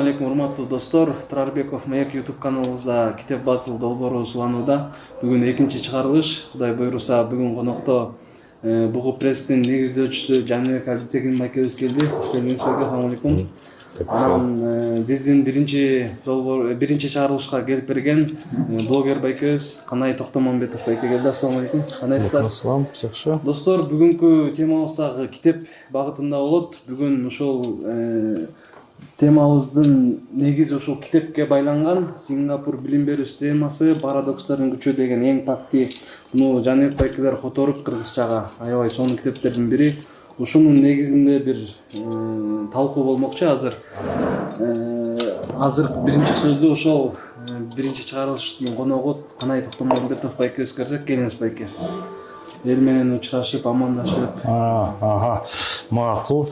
алейкум, урматтуу достор. Турарбеков Маяк YouTube каналыбызда Китеп Батыл долбоору суланууда. Бүгүн экинчи чыгарылыш. Кудай буйруса, бүгүн конокто БУ пресстин негиздөөчүсү Жаныбек Абдитегин байкебиз келди. Хош келдиңиз байке. Assalamu алейкум. Анан биздин биринчи чыгарылышка келип берген блогер байкебиз Канай Токтомамбетов байке келди. Assalamu алейкум. Кандайсыздар? Ассалам, жакшы. Достор, бүгүнкү темабыз дагы китеп багытында болот. Бүгүн ушул темабыздын негизи ушул китепке байланган. Сингапур билим берүү системасы, парадокстордун күчү деген эң пакти. Муну Жаныбек байкелер которуп кыргызчага аябай сонун китептердин бири. Ушунун негизинде бир талкуу болмокчу азыр. Азыр биринчи сөздү ошол биринчи чыгарылыштын коногу Канай Токтомамбетов байкебиз көрсөк, келиңиз байке. Эл менен учурашып, амандашып. Макул.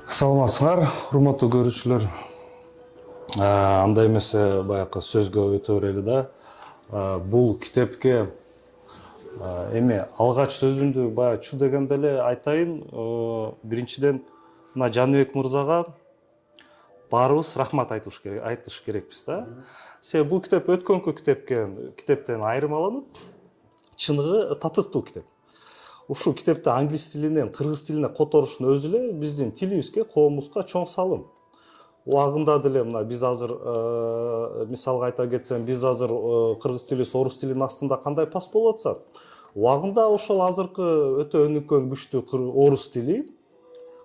Саламатсыңар, урматтуу көрүүчүлөр. Андай эмесе баягы сөзгө өтө берели да. Бул китепке эми алгач сөзүмдү баягы чу дегенде эле айтайын. Биринчиден мына Жаныбек мырзага баарыбыз рахмат айтыш керекпиз да. Себеби бул китеп өткөнкү китептен айырмаланып, чыныгы татыктуу китеп. Ушул китепти англис тилинен кыргыз тилине которуштун өзү эле биздин тилибизге, коомубузга чоң салым. Убагында деле мына биз азыр мисалга айта кетсем, биз азыр кыргыз тили, орус тилинин астында кандай пас болуп атса, убагында ошол азыркы өтө өнүккөн күчтүү орус тили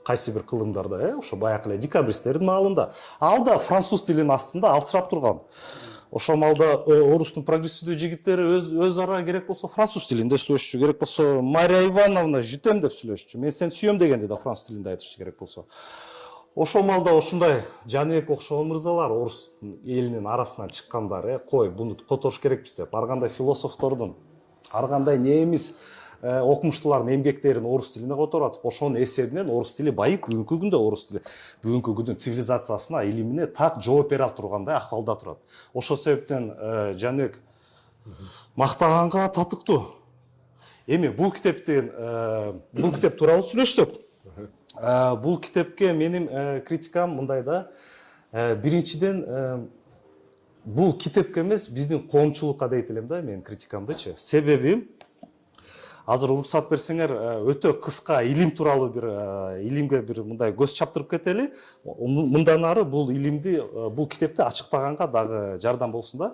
кайсы бир кылымдарда, ошо баягы эле декабристтердин маалында, ал да француз тилинин астында алсырап турган. Ошол малда орустун прогрессивдүү жигиттери өз ара керек болсо француз тилинде сүйлөшчү, керек болсо Мария Ивановна жутем деп сүйлөшчү. Мен сени сүйөм дегенде да француз тилинде айтышчу керек болсо. Ошол малда ошундай Жаныбек окшогон мырзалар орус элинин арасынан чыккандар, кой буну которуш керекпиз деп, ар кандай философтордун, ар кандай немис окумуштуулардын эмгектерин орус тилине которуп атып, ошонун эсебинен орус тили байып, бүгүнкү күндө орус тили бүгүнкү күндүн цивилизациясына, илимине так жооп бере тургандай акыбалда турат. Ошол себептен Жаныбек мактаганга татыктуу. Эми бул китеп тууралуу сүйлөшсөк, бул китепке менин критикам мындай да. Биринчиден бул китепке эмес, биздин коомчулукка дейт элем да, менин критикамдычы. Себеби азыр уруксат берсеңер, өтө кыска илим тууралуу илимге мындай көз чаптырып кетели. Мындан ары бул илимди, бул китепти ачыктаганга дагы жардам болсун да.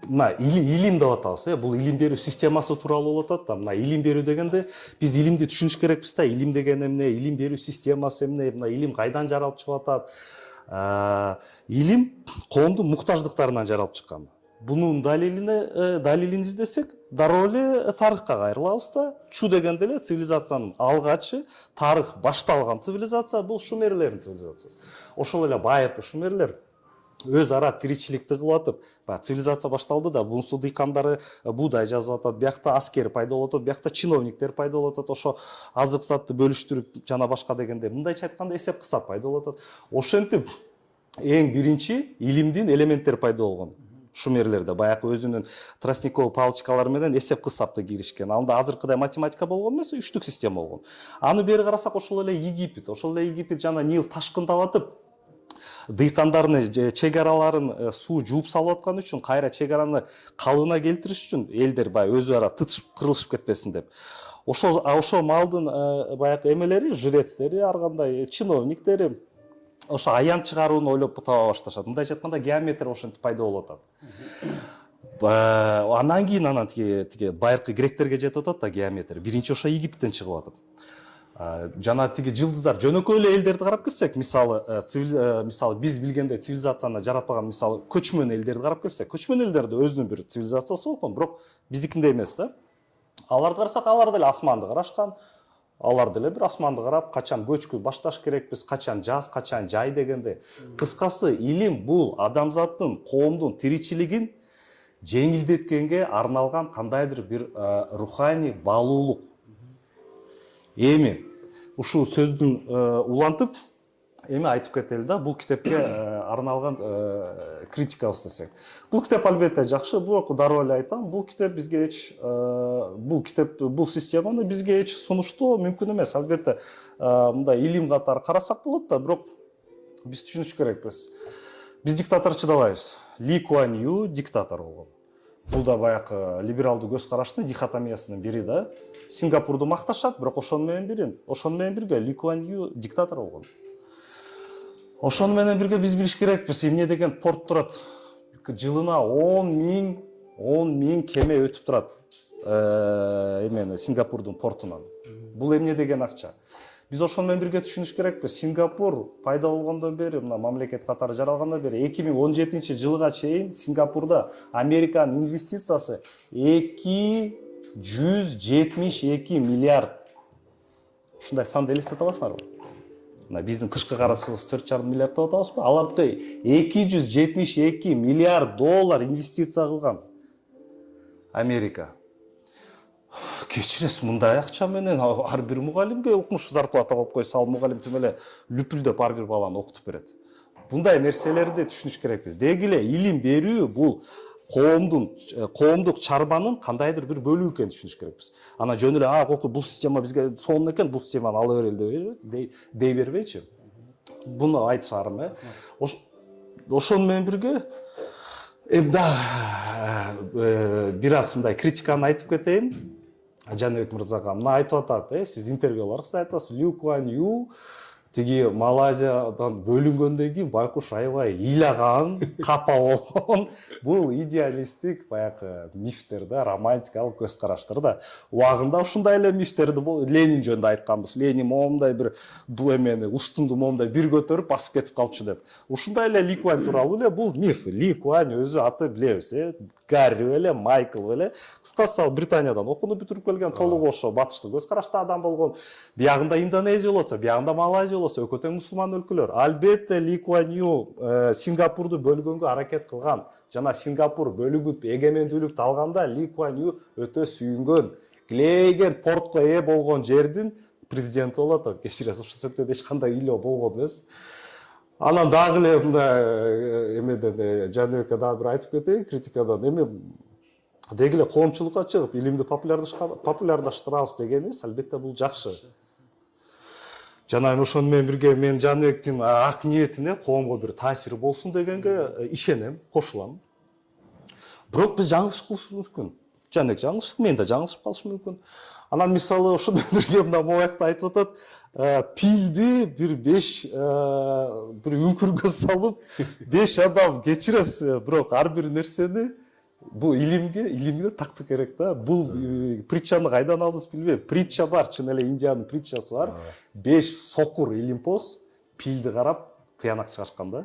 Мына илим деп атабыз, бул илим берүү системасы тууралуу болуп атат да. Мына илим берүү дегенде биз илимди түшүнүш керекпиз да. Илим деген эмне, илим берүү системасы эмне, мына илим кайдан жаралып чыгып атат? Илим коомдун муктаждыктарынан жаралып чыккан. Бунун далилин издесек, дароо эле тарыхка кайрылабыз да. Чу дегенде эле цивилизациянын алгачы, тарых башталган цивилизация бул шумерлердин цивилизациясы. Ошол эле байыркы шумерлер өз ара тиричиликти кылып атып, цивилизация башталды да, бунусу дыйкандары буудай жазып атат, биякта аскер пайда болуп атат, биякта чиновниктер пайда болуп атат, ошо азык затты бөлүштүрүп жана башка дегенде, мындайча айтканда эсеп кысап пайда болуп атат. Ошентип эң биринчи илимдин элементтери пайда болгон. Шумерлерде баягы өзүнүн тростниковый палочкалары менен эсеп кысапты киришкен. Анда азыркыдай математика болгон эмес, үчтүк система болгон. Аны бери карасак, ошол эле Египет жана Нил ташкындап атып, дыйкандардын чек араларын суу жууп салып аткан үчүн, кайра чек араны калыбына келтириш үчүн элдер баягы өзү ара тытышып, кырылышып кетпесин деп. Ошол малдын баягы эмелери, жрецтери, ар кандай чиновниктери ошо аян чыгарууну ойлоп таба башташат. Мындайча айтканда геометрия ошентип пайда болуп атат. Анан кийин тиги байыркы гректерге жетип атат да геометрия. Биринчи ошо Египтен чыгып атат. Жана тиги жылдыздар, жөнөкөй эле элдерди карап келсек, мисалы биз билгендей цивилизацияны жаратпаган, мисалы көчмөн элдерди карап келсек, көчмөн элдерде өзүнүн бир цивилизациясы болгон, бирок биздикиндей эмес да. Аларды карасак, алар деле асманды карашкан. Алар деле бир асманды карап, качан көчкү башташ керекпиз, качан жаз, качан жай дегенде. Кыскасы, илим бул адамзаттын, коомдун тиричилигин жеңилдеткенге арналган кандайдыр бир руханий баалуулук. Эми ушул сөздүн улантып, эми айтып кетели да, бул китепке арналган критикабыз десек. Бул китеп албетте жакшы, бирок дароо эле айтам, бул китеп бизге эч бул системаны бизге эч сунуштоо мүмкүн эмес. Албетте мындай илим катары карасак болот да, бирок биз түшүнүш керекпиз. Биз диктатор чыдабайбыз. Ли Куан Ю диктатор болгон. Бул да баягы либералдуу көз караштын дихотомиясынын бири да. Сингапурду макташат, бирок ошону менен бирге Ли Куан Ю диктатор болгон. Ошону менен бирге биз билиш керекпиз, эмне деген порт турат. Жылына 10 миң кеме өтүп турат Сингапурдун портунан. Бул эмне деген акча. Биз ошону менен бирге түшүнүш керекпиз. Сингапур пайда болгондон бери, мына мамлекет катары жаралгандан бери 2017-жылга чейин Сингапурда Американын инвестициясы 272 миллиард. Ушундай санды элестете аласыңарбы? Мына биздин тышкы карасыбыз 4,5 миллиард деп атабызбы? Аларды 272 миллиард доллар инвестиция кылган Америка. Кечиресиз, мындай акча менен ар бир мугалимге укмуш зарплата коюп койсо, ал мугалим тим эле лүпүлдөп ар бир баланы окутуп берет. Мындай нерселерди түшүнүш керекпиз. Деги эле илим берүү бул коомдук чарбанын кандайдыр бир бөлүгү экенин түшүнүш керекпиз. Ана жөн эле бул система бизге сонун экен, бул системаны ала берели дей бербейчи. Буну айтышарым, ошону менен бирге бир аз мындай критиканы айтып кетейин. Жаныбек мырзага мына айтып атат, сиз интервьюларыңызда айтасыз, Ли Куан Ю тиги Малайзиядан бөлүнгөндөн кийин байкуш аябай ыйлаган, капа болгон. Бул идеалисттик баягы мифтер да, романтикалык көз караштар да. Убагында ушундай эле мифтерди Ленин жөнүндө айтканбыз. Ленин момундай бир устунду момундай бир көтөрүп басып кетип калчу деп. Ушундай эле Ли Куан тууралуу эле бул миф. Ли Куан өзү аты билебиз, Гарри беле, Майкл беле. Кыскасы ал Британиядан окууну бүтүрүп келген, толугу ошо батыштык көз карашта адам болгон. Биягында Индонезия болсо, биягында Малайзия болсо, экөө тең мусулман өлкөлөр. Албетте Ли Куан Ю Сингапурду бөлгөнгө аракет кылган. Жана Сингапур бөлүнүп эгемендүүлүктү алганда Ли Куан Ю өтө сүйүнгөн, килейген портко ээ болгон жердин президенти болот. Кечиресиз, ушул сөктөдө эч кандай ыйлоо болгон эмес. Анан дагы эле эмеден Жаныбекке дагы бир айтып кетейин, критикадан деги эле коомчулукка чыгып илимди популярдаштырабыз дегенибиз, албетте бул жакшы. Жана ошону менен бирге мен Жаныбектин ак ниетине коомго бир таасири болсун дегенге ишенем, кошулам. Бирок биз жаңылыш кылышыбыз мүмкүн. Жаныбек жаңылышты, мен да жаңылышып калышым мүмкүн. Анан мисалы ошону менен бирге мына моякта айтып атат, пилди бир 5 бир үңкүргө салып 5 адам кечиресиз, бирок ар бир нерсени бул илимге тактык керек да. Бул притчаны кайдан алдыңыз билбейм. Притча бар, чын эле Индиянын притчасы бар. 5 сокур илимпоз пилди карап тыянак чыгарышкан да.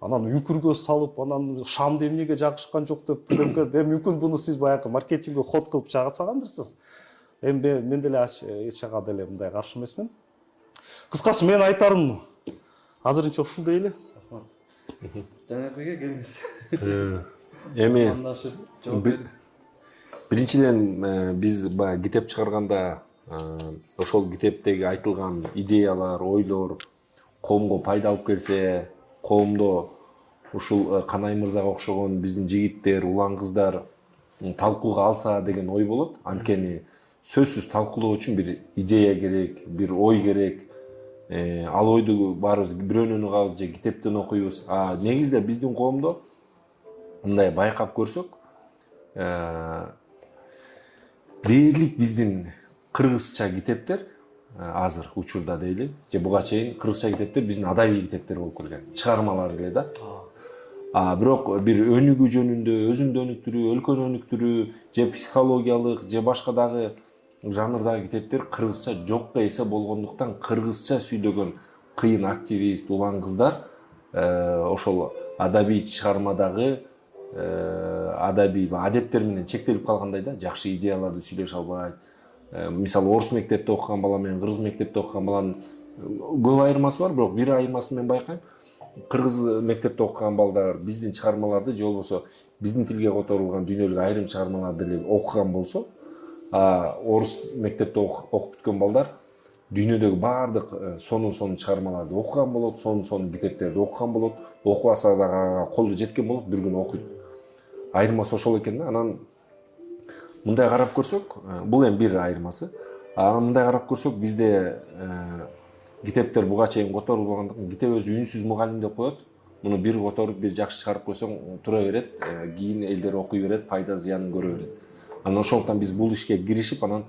Анан үңкүргө салып, анан шамды эмнеге жагышкан жок деп мүмкүн буну сиз баягы маркетингге ход кылып жагасагандырсыз. Эми мен деле эч жага деле мындай каршы эмесмин. Кыскасы мен айтарым азырынча ушул дейли. Жаныбекке келиңиз. Эми жооп берди. Биринчиден биз баягы китеп чыгарганда ошол китептеги айтылган идеялар, ойлор коомго пайда алып келсе, коомдо ушул Канай мырзага окшогон биздин жигиттер, улан кыздар талкууга алса деген ой болот. Анткени сөзсүз талкуулоо үчүн бир идея керек, бир ой керек. Ал ойду баарыбыз бирөөнөн угабыз же китептен окуйбуз. Негизде биздин коомдо мындай байкап көрсөк, дээрлик биздин кыргызча китептер азыр учурда дейли, же буга чейин кыргызча китептер биздин адабий китептер болуп келген, чыгармалар эле да. Бирок бир өнүгүү жөнүндө, өзүндү өнүктүрүү, өлкөнү өнүктүрүү, же психологиялык, же башка дагы жанрдагы китептер кыргызча жокко эсе болгондуктан кыргызча сүйдөгөн кыйын активист, улан кыздар ошол адабий чыгармадагы адабий адептер менен чектелип калгандай да, жакшы идеяларды сүйлөшө албайт. Мисалы орус мектепте окуган бала менен кыргыз мектепте окуган баланын көп айырмасы бар, бирок бир айырмасын мен байкайм. Кыргыз мектепте окуган балдар биздин чыгармаларды же болбосо биздин тилге которулган дүйнөлүк айрым чыгармаларды эле окуган болсо, орус мектепте окуп бүткөн балдар дүйнөдөгү баардык сонун чыгармаларды окуган болот, сонун китептерди окуган болот, окубаса дагы колу жеткен болот, бир күн окуйт. Айырмасы ошол экен да. Анан мындай карап көрсөк, бул эми бир айырмасы. Анан мындай карап көрсөк, бизде китептер буга чейин которулбагандыктан китеп өзү үнсүз мугалим деп коет. Муну бир которуп, бир жакшы чыгарып койсоң тура берет, кийин элдер окуй берет, пайда зыянын көрө берет. Анан ошондуктан биз бул ишке киришип, анан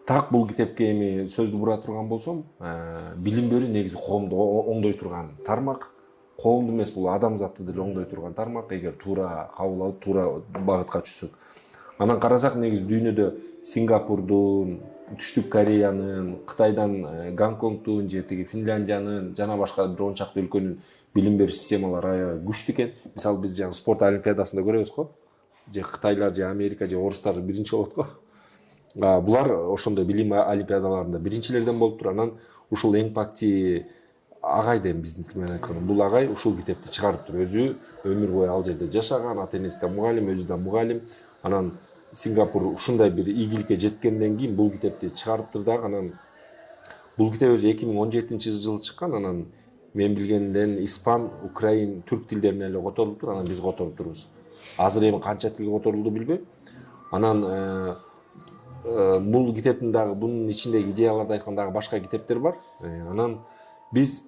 так бул китепке эми сөздү бура турган болсом, билим берүү негизи коомду оңдой турган тармак. Коомду эмес, бул адамзатты деле оңдой турган тармак, эгер туура кабыл алып, туура багытка түшсөк. Анан карасак, негизи дүйнөдө Сингапурдун, Түштүк Кореянын, Кытайдан Гонконгдун же тиги Финляндиянын жана башка бир 10 чакты өлкөнүн билим берүү системалары аябай күчтүү экен. Мисалы биз жаңы спорт олимпиадасында көрөбүз го. Же Кытайлар, же Америка, же орустар биринчи болот го. Булар ошондой билим олимпиадаларында биринчилерден болуптур. Анан ушул эң пакти агай деп биздин тил менен айтканда, бул агай ушул китепти чыгарыптыр. Өзү өмүр бою ал жерде жашаган, ата-энеси да мугалим, өзү да мугалим. Анан Сингапур ушундай бир ийгиликке жеткенден кийин бул китепти чыгарыптыр дагы. Анан бул китеп өзү 2017-жылы чыккан. Анан мен билгенден испан, украин, түрк тилдерине эле которулуптур. Анан биз которуп турбуз. Азыр эми канча тилге которулду билбейм. Анан бул китептин дагы бунун ичиндеги идеяларды айткан дагы башка китептер бар. Анан биз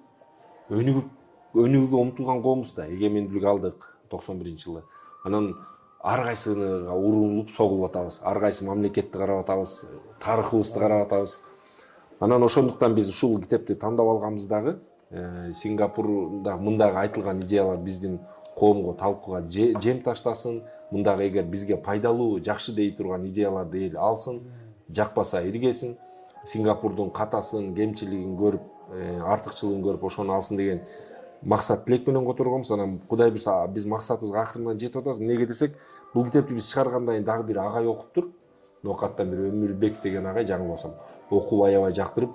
өнүгүүгө умтулган коомбуз да, эгемендүүлүк алдык 91-жылы. Анан ар кайсыга урулуп согулуп атабыз. Ар кайсы мамлекетти карап атабыз, тарыхыбызды карап атабыз. Анан ошондуктан биз ушул китепти тандап алганбыз дагы. Сингапурда мындагы айтылган идеялар биздин коомго талкууга жем таштасын, мындагы эгер бизге пайдалуу, жакшы дей турган идеяларды эл алсын, жакпаса иргесин, Сингапурдун катасын, кемчилигин көрүп, артыкчылыгын көрүп, ошону алсын деген максат тилек менен которгонбуз. Анан Кудай буйрса биз максатыбызга акырынан жетип атабыз. Эмнеге десек, бул китепти биз чыгаргандан кийин дагы бир агай окуптур. Ноокаттан бир Өмүрбек деген агай, жаңылбасам, окуп аябай жактырып,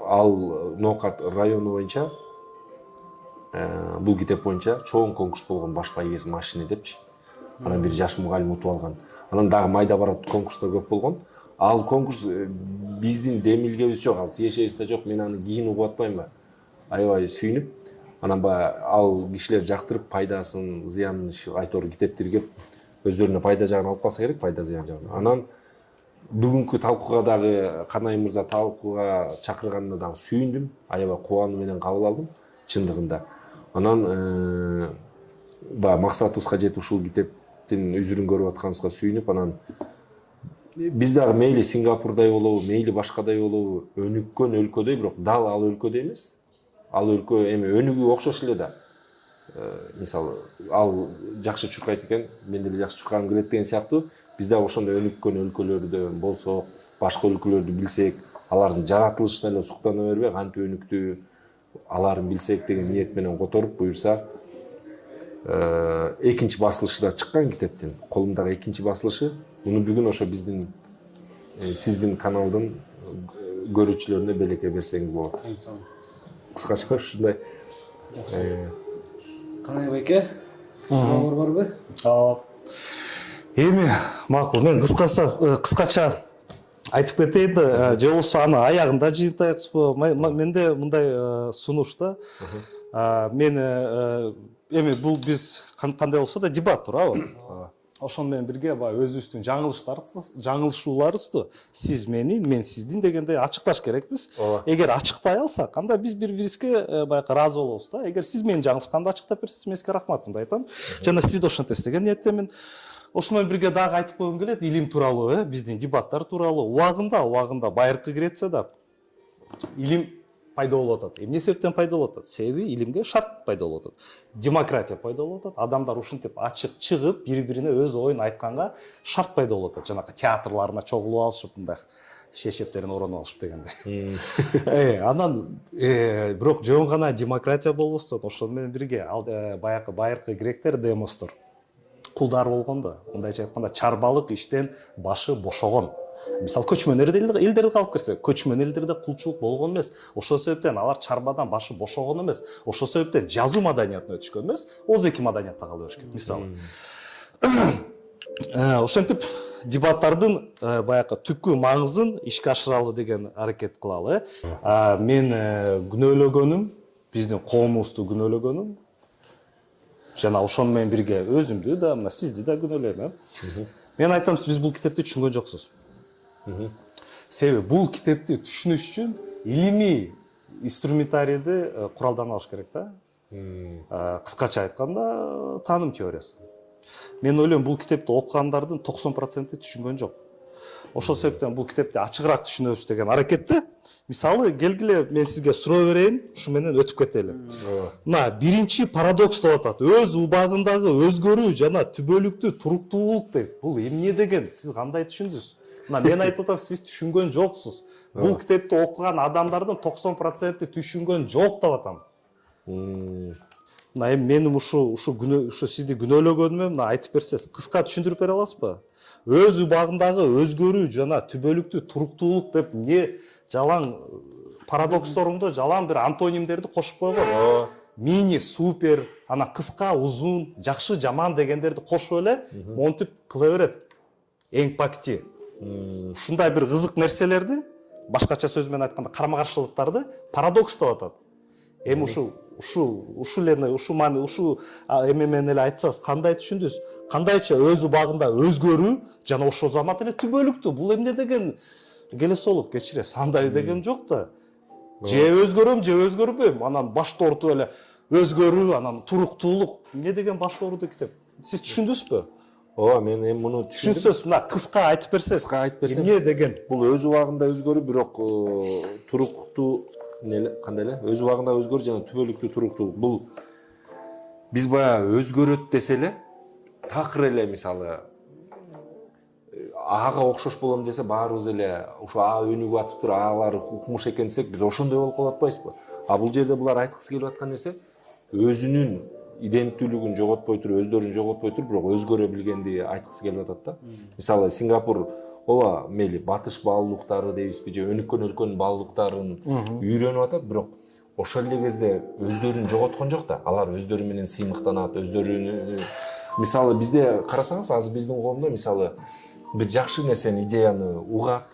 ал Ноокат району боюнча бул китеп боюнча чоң конкурс болгон, баш байгеси машина депчи. Анан бир жаш мугалим утуп алган. Анан дагы майда барат конкурстар көп болгон. Ал конкурс биздин демилгебиз жок, ал тиешебизде жок. Мен аны кийин угуп атпаймынбы? Аябай сүйүнүп, анан ал кишилер жактырып, пайдасын, зыянын айтор китептиргеп, өздөрүнө пайда жагын алып калса керек, пайда зыян жагын. Анан бүгүнкү талкууга дагы Канай мырза талкууга чакырганына дагы сүйүндүм, аябай кубануу менен кабыл алдым чындыгында. Анан максатыбызга жетип ушул китептин үзүрүн көрүп атканыбызга сүйүнүп, анан биз дагы мейли Сингапурдай болобу, мейли башкадай болобу, өнүккөн өлкөдөй, бирок дал ал өлкөдөй эмес. Ал өлкө эми өнүгүү окшош эле да. Мисалы, ал жакшы чуркайт экен, мен деле жакшы чуркагым келет деген сыяктуу, биз дагы ошондой өнүккөн өлкөлөрдө болсок, башка өлкөлөрдү билсек, алардын жаратылышына эле суктана бербей, кантип өнүктү, аларын билсек деген ниет менен которуп, буюрса, экинчи басылышы да чыккан китептин. Колумдагы экинчи басылышы. Муну бүгүн ошо биздин сиздин каналдын көрүүчүлөрүнө белекке берсеңиз болот. Кыскача ушундай. Канай байке, суроолор барбы? Эми макул, мен кыскача айтып кетейин, же болбосо аны аягында жыйынтайыкпызбы? Менде мындай сунуш да. Мен эми бул биз кандай болсо да дебат турабы? Ошону менен бирге өзүбүздүн жаңылышууларыбызды сиз менин, мен сиздин дегендей ачыкташ керекпиз. Эгер ачыктай алсак, анда биз бири-бирибизге баягы ыраазы болобуз да. Эгер сиз менин жаңылышканды ачыктап берсеңиз, мен сизге рахматымды айтам. Жана сиз да ошентесиз деген ниеттемин. Ошону менен бирге дагы айтып койгум келет, илим тууралуу, биздин дебаттар тууралуу. Убагында Байыркы Грецияда илим пайда болуп атат. Эмне себептен пайда болуп атат? Себеби илимге шарт пайда болуп атат. Демократия пайда болуп атат. Адамдар ушинтип ачык чыгып, бири-бирине өз оюн айтканга шарт пайда болуп атат. Жанагы театрларына чогулуп алышып, мындай шешептерин ороонуп алышып дегенде. Анан бирок жөн гана демократия болбостон, ошону менен бирге ал баягы байыркы гректер демостор кулдар болгон да. Мындайча айтканда, чарбалык иштен башы бошогон. Мисалы, көчмөн элдерди калып келсек, көчмөн элдерде кулчулук болгон эмес. Ошол себептен алар чарбадан башы бошогон эмес. Ошол себептен жазуу маданиятына өтүшкөн эмес, ооз эки маданиятта кала беришкен. Мисалы, ошентип дебаттардын баягы түпкү маңызын ишке ашыралы деген аракет кылалы. Мен күнөөлөгөнүм, биздин коомубузду күнөөлөгөнүм. Жана ошону менен бирге өзүмдү да, мына сизди да күнөөлөйм. Мен айтам, биз бул китепти түшүнгөн жоксуз. Себеби бул китепти түшүнүш үчүн илимий инструментарийди куралдан алыш керек да. Кыскача айтканда, тааным теориясы. Мен ойлойм, бул китепти окугандардын 90% түшүнгөн жок. Ошол себептен бул китепти ачыгыраак түшүнөбүз деген аракетте. Мисалы, келгиле мен сизге суроо берейин, ушу менен өтүп кетели. Мына биринчи парадокс деп атат. Өз убагындагы өзгөрүү жана түбөлүктүү туруктуулук дейт. Бул эмне деген? Сиз кандай түшүндүңүз? Мына мен айтып атам, сиз түшүнгөн жоксуз. Бул китепти окуган адамдардын 90% түшүнгөн жок деп атам. Мына менин ушу сизди күнөөлөгөнүмө мына айтып берсеңиз, кыска түшүндүрүп бере аласызбы? Өз убагындагы өзгөрүү жана түбөлүктүү туруктуулук деп эмне жалаң парадоксторунду, жалаң бир антонимдерди кошуп койгон. Мини, супер, ана кыска, узун, жакшы, жаман дегендерди кошуп эле монтип кыла берет. Эмпати. Ушундай бир кызык нерселерди, башкача сөз менен айтканда карама-каршылыктарды парадокс деп атат. Эми ушу эме менен эле айтсаңыз, кандай түшүндүңүз? Кандайча өз убагында өзгөрүү жана ошол замат эле түбөлүктүү. Бул эмне деген келесолук, кечиресиз, андай деген жок да. Же өзгөрөм, же өзгөрбөйм. Анан башты ортуп эле өзгөрүү, анан туруктуулук. Эмне деген баш ооруду китеп? Сиз түшүндүңүзбү? Ооба, мен эми муну түшүндүм. Түшүнсөз, мына кыска айтып берсеңиз. Кыска айтып берсем. Эмне деген? Бул өз убагында өзгөрүү, бирок туруктуу кандай эле? Өз убагында өзгөрүү жана түбөлүктүү туруктуулук. Бул биз баягы өзгөрөт десе эле, такыр эле мисалы ага окшош болом десе, баарыбыз эле ушу а өнүгүп атыптыр, аалар укмуш экен десек, биз ошондой болуп калып атпайбызбы? А бул жерде булар айткысы келип аткан нерсе өзүнүн иденттүүлүгүн жоготпой туруп, өздөрүн жоготпой туруп, бирок өзгөрө билгенди айткысы келип атат да. Мисалы, Сингапур ооба, мейли батыш баалуулуктары дейбизби, же өнүккөн өлкөнүн баалуулуктарын үйрөнүп атат, бирок ошол эле кезде өздөрүн жоготкон жок да. Алар өздөрү менен сыймыктанат, өздөрүнүн мисалы бизде карасаңыз, азыр биздин коомдо мисалы бир жакшы нерсени, идеяны угат,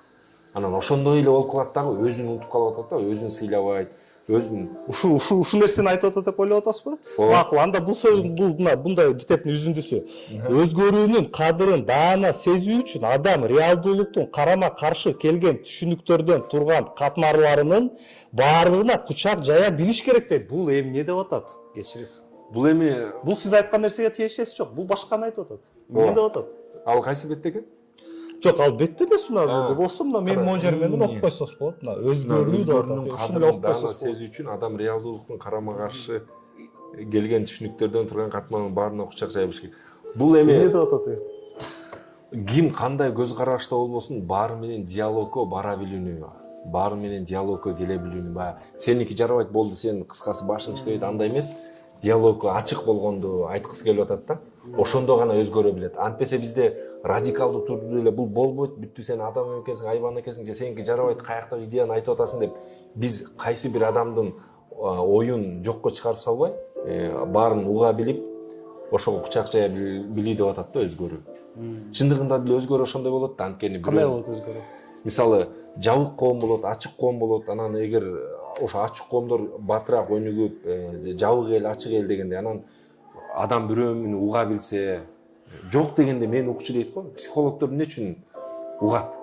анан ошондой эле болуп калат дагы, өзүн унутуп калып атат да, өзүн сыйлабайт, өзүн ушу нерсени айтып атат деп ойлоп атасызбы? Макул, анда бул сөз мындай китептин үзүндүсү. Өзгөрүүнүн кадырын даана сезүү үчүн адам реалдуулуктун карама каршы келген түшүнүктөрдөн турган катмарларынын баардыгына кучак жая билиш керек дейт. Бул эмне деп атат? Кечиресиз. бул эми Бул сиз айткан нерсеге тиешеси жок. Бул башканы айтып атат. Эмне деп атат? ал кайсы бетте экен? Жок, ал бетте эмес, мына болсо мына менин моң жери менен окуп койсоңуз болот. Мына өзгөрүү деп атат. Ушуну эле окуп койсоңуз болот. Сезүү үчүн адам реалдуулуктун карама каршы келген түшүнүктөрдөн турган катманын баарына кучак жая билиш керек. Бул эми эмне деп атат? ким кандай көз карашта болбосун, баары менен диалогко бара билүүнү, баары менен диалогко келе билүүнү. Баягы сеники жарабайт болду, сен кыскасы башың иштебейт, андай эмес. Диалогко ачык болгонду айткысы келип атат да. Ошондо гана өзгөрө билет. Антпесе бизде радикалдуу турдуу эле бул болбойт, бүттү, сен адам экенсиң, айбан экенсиң, же сеники жарабайт, каяктагы идеяны айтып атасың деп биз кайсы бир адамдын оюн жокко чыгарып салбай, баарын уга билип, ошого кучак жая билүү деп атат да өзгөрүү. Чындыгында деле өзгөрүү ошондой болот да, анткени Кандай болот өзгөрүү? Мисалы, жабык коом болот, ачык коом болот. Анан эгер ошо ачык коомдор батыраак өнүгүп, жабык эл, ачык эл дегенде, анан адам бирөөнү уга билсе, жок дегенде мен укчу дейт го. Психологдор эмне үчүн угат?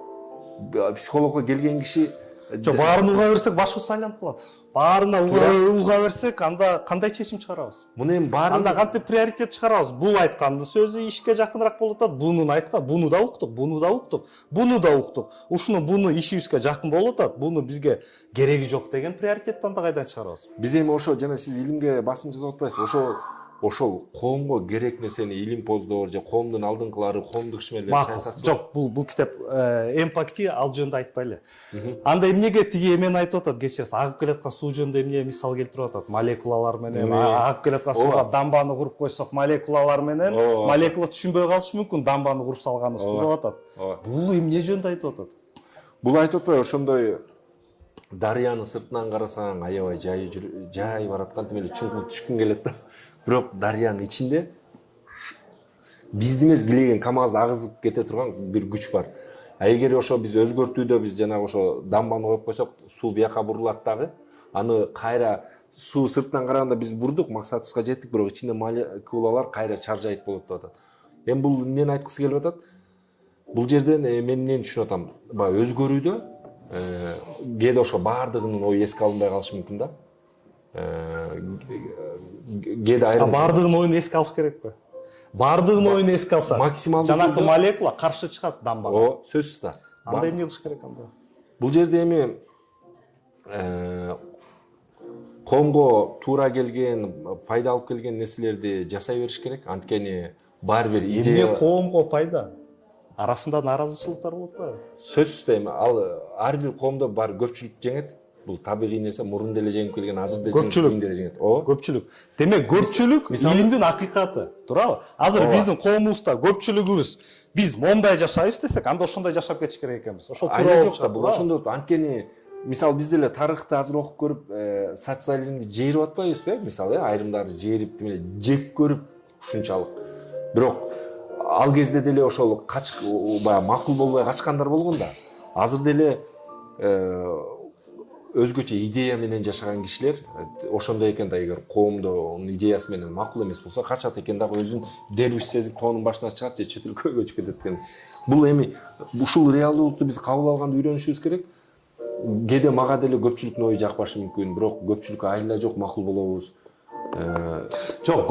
Психологко келген киши Жок, баарын уга берсек башыбыз айланып калат. Баарына уга берсек, анда кандай чечим чыгарабыз? Муну эми баарын Анда кантип приоритет чыгарабыз? Бул айткандын сөзү ишке жакыныраак болуп атат. Бунун айткан, буну да уктук, буну да уктук, буну да уктук. Ушуну буну ишибизге жакын болуп атат. Буну бизге кереги жок деген приоритетти анда кайдан чыгарабыз? Биз эми ошо жана сиз илимге басым жасап атпайсызбы? Ошол коомго керек нерсени илимпоздор же коомдун алдыңкылары, коомдук ишмерлер, саясатчылар. Жок, бул китеп эмпати ал жөнүндө айтпайлы. Анда эмнеге тиги эмени айтып атат, кечиресиз, агып келаткан суу жөнүндө эмне мисал келтирип атат? Молекулалар менен агып келаткан сууга дамбаны куруп койсок, молекулалар менен молекула түшүнбөй калышы мүмкүн, дамбаны куруп салганыбызды деп атат. Бул эмне жөнүндө айтып атат? Бул айтып атпайбы, ошондой дарыянын сыртынан карасаң, аябай жай бараткан, тим эле чуңкуп түшкүң келет да. Бирок дарыянын ичинде бизди эмес килеген КамАЗды агызып кете турган бир күч бар. Эгер ошо биз өзгөртүүдө биз жанагы ошо дамбаны коюп койсок, суу бияка бурулат дагы. Аны кайра суу сыртынан караганда биз бурдук, максатыбызга жеттик, бирок ичинде молекулалар кайра чаржайт болот деп атат. Эми бул эмнени айткысы келип атат? Бул жерден мен эмнени түшүнүп атам? Баягы өзгөрүүдө кээде ошо баардыгынын ою эске алынбай калышы мүмкүн да. Кээде айрым баардыгынын оюн эске алыш керекпи? Баардыгынын оюн эске алса, максималдуу жанакы молекула каршы чыгат дамбага. О, сөзсүз да. Анда эмне кылыш керек анда? Бул жерде эми коомго туура келген, пайда алып келген нерселерди жасай бериш керек. Анткени баары бир идея. Эмне коомго пайда? Арасында нааразычылыктар болот го. Сөзсүз да, эми ал ар бир коомдо бар, көпчүлүк жеңет. Бул табигый нерсе, мурун деле жеңип келген, азыр деле жеңет. Көпчүлүк. Демек көпчүлүк илимдин акыйкаты, туурабы? Азыр биздин коомубузда көпчүлүгүбүз биз мондай жашайбыз десек, анда ошондой жашап кетиш керек экенбиз. Ошол туура жок да, бул ошондо. Анткени мисалы биз деле тарыхты азыр окуп көрүп, социализмди жээрип атпайбызбы? Мисалы, айрымдары жээрип, жек көрүп ушунчалык. Бирок ал кезде деле ошол баягы макул болбой качкандар болгон да. Азыр деле өзгөчө идея менен жашаган кишилер ошондой экен да, эгер коомдо идеясы менен макул эмес болсо, качат экен дагы, өзүн дербиш сезип тоонун башына чыгат же чет өлкөгө көчүп кетет экен. Бул эми ушул реалдуулукту биз кабыл алганды үйрөнүшүбүз керек. Кээде мага деле көпчүлүктүн ою жакпашы мүмкүн, бирок көпчүлүккө айла жок макул болобуз. Жок,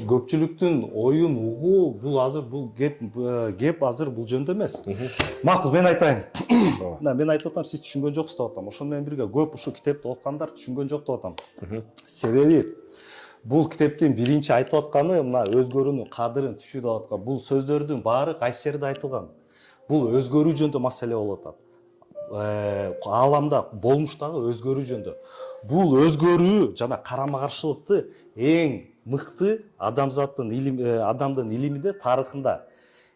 көпчүлүктүн оюн угуу, бул азыр бул кеп азыр бул жөнүндө эмес. Макул, мен айтайын. Мен айтып атам, сиз түшүнгөн жоксуз деп атам. Ошону менен бирге көп ушу китепти окугандар түшүнгөн жок деп атам. Себеби бул китептин биринчи айтып атканы мына өзгөрүүнүн кадырын түшү деп аткан. Бул сөздөрдүн баары кайсы жерде айтылган? Бул өзгөрүү жөнүндө маселе болуп атат. Ааламда, болмуштагы өзгөрүү жөнүндө. Бул өзгөрүү жана карама каршылыкты эң мыкты адамдын илиминде, тарыхында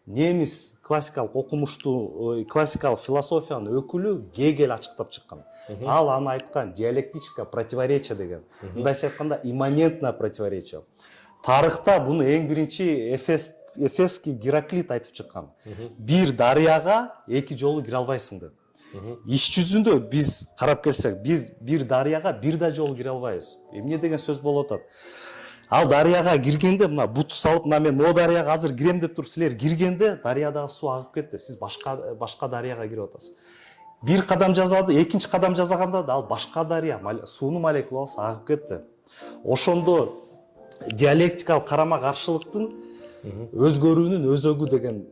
немис классикалык окумуштуу, классикалык философиянын өкүлү Гегель ачыктап чыккан. Ал аны айткан диалектическое противоречие деген. Мындайча айтканда имманентное противоречие. Тарыхта буну эң биринчи Эфесский Гераклит айтып чыккан. Бир дарыяга эки жолу кире албайсың деп. Иш жүзүндө биз карап келсек, биз бир дарыяга бир да жолу кире албайбыз. Эмне деген сөз болуп атат? Ал дарыяга киргенде мына бут салып, мына мен могу дарыяга азыр кирем деп туруп, силер киргенде дарыядагы суу агып кетти. Сиз башка дарыяга кирип атасыз. Бир кадам жасады, экинчи кадам жасаганда да ал башка дарыя, суунун молекуласы агып кетти. Ошондо диалектикалык карама каршылыктын өзгөрүүнүн өзөгү деген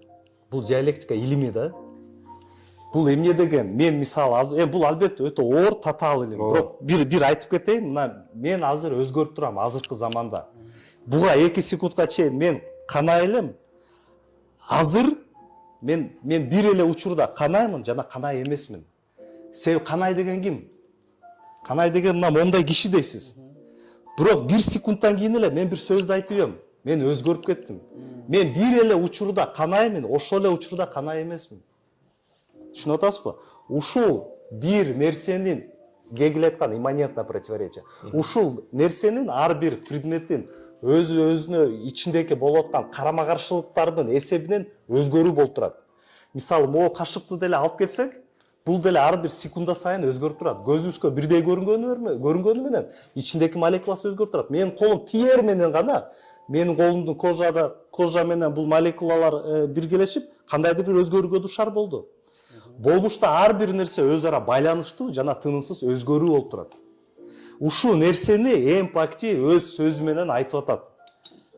бул диалектика илими да. Бул эмне деген? Мен мисалы азыр бул албетте өтө оор, татаал илим. Бирок бир айтып кетейин, мына мен азыр өзгөрүп турам азыркы заманда. Буга 2 секундка чейин мен канай элем. Азыр мен бир эле учурда канаймын жана канай эмесмин. Себеби канай деген ким? Канай деген мына мондай киши дейсиз. Бирок 1 секундтан кийин эле мен бир сөздү айтып эм. Мен өзгөрүп кеттим. Мен бир эле учурда канаймын, ошол эле учурда канай эмесмин. Түшүнүп атасызбы? Ушул бир нерсенин, Гегель айткан имманентное противоречие. Ушул нерсенин ар бир предметтин өзүнө ичиндеги болуп аткан карама каршылыктардын эсебинен өзгөрүү болуп турат. Мисалы, могу кашыкты деле алып келсек, бул деле ар бир секунда сайын өзгөрүп турат. Көзүбүзгө бирдей көрүнгөнү менен ичиндеги молекуласы өзгөрүп турат. Менин колум тиер менен гана, менин колумдун кожа менен бул молекулалар биргелешип, кандайдыр бир өзгөрүүгө душар болду. Болмушта ар бир нерсе өз ара байланыштуу жана тынымсыз өзгөрүү болуп турат. Ушул нерсени Эмпати өз сөзү менен айтып атат.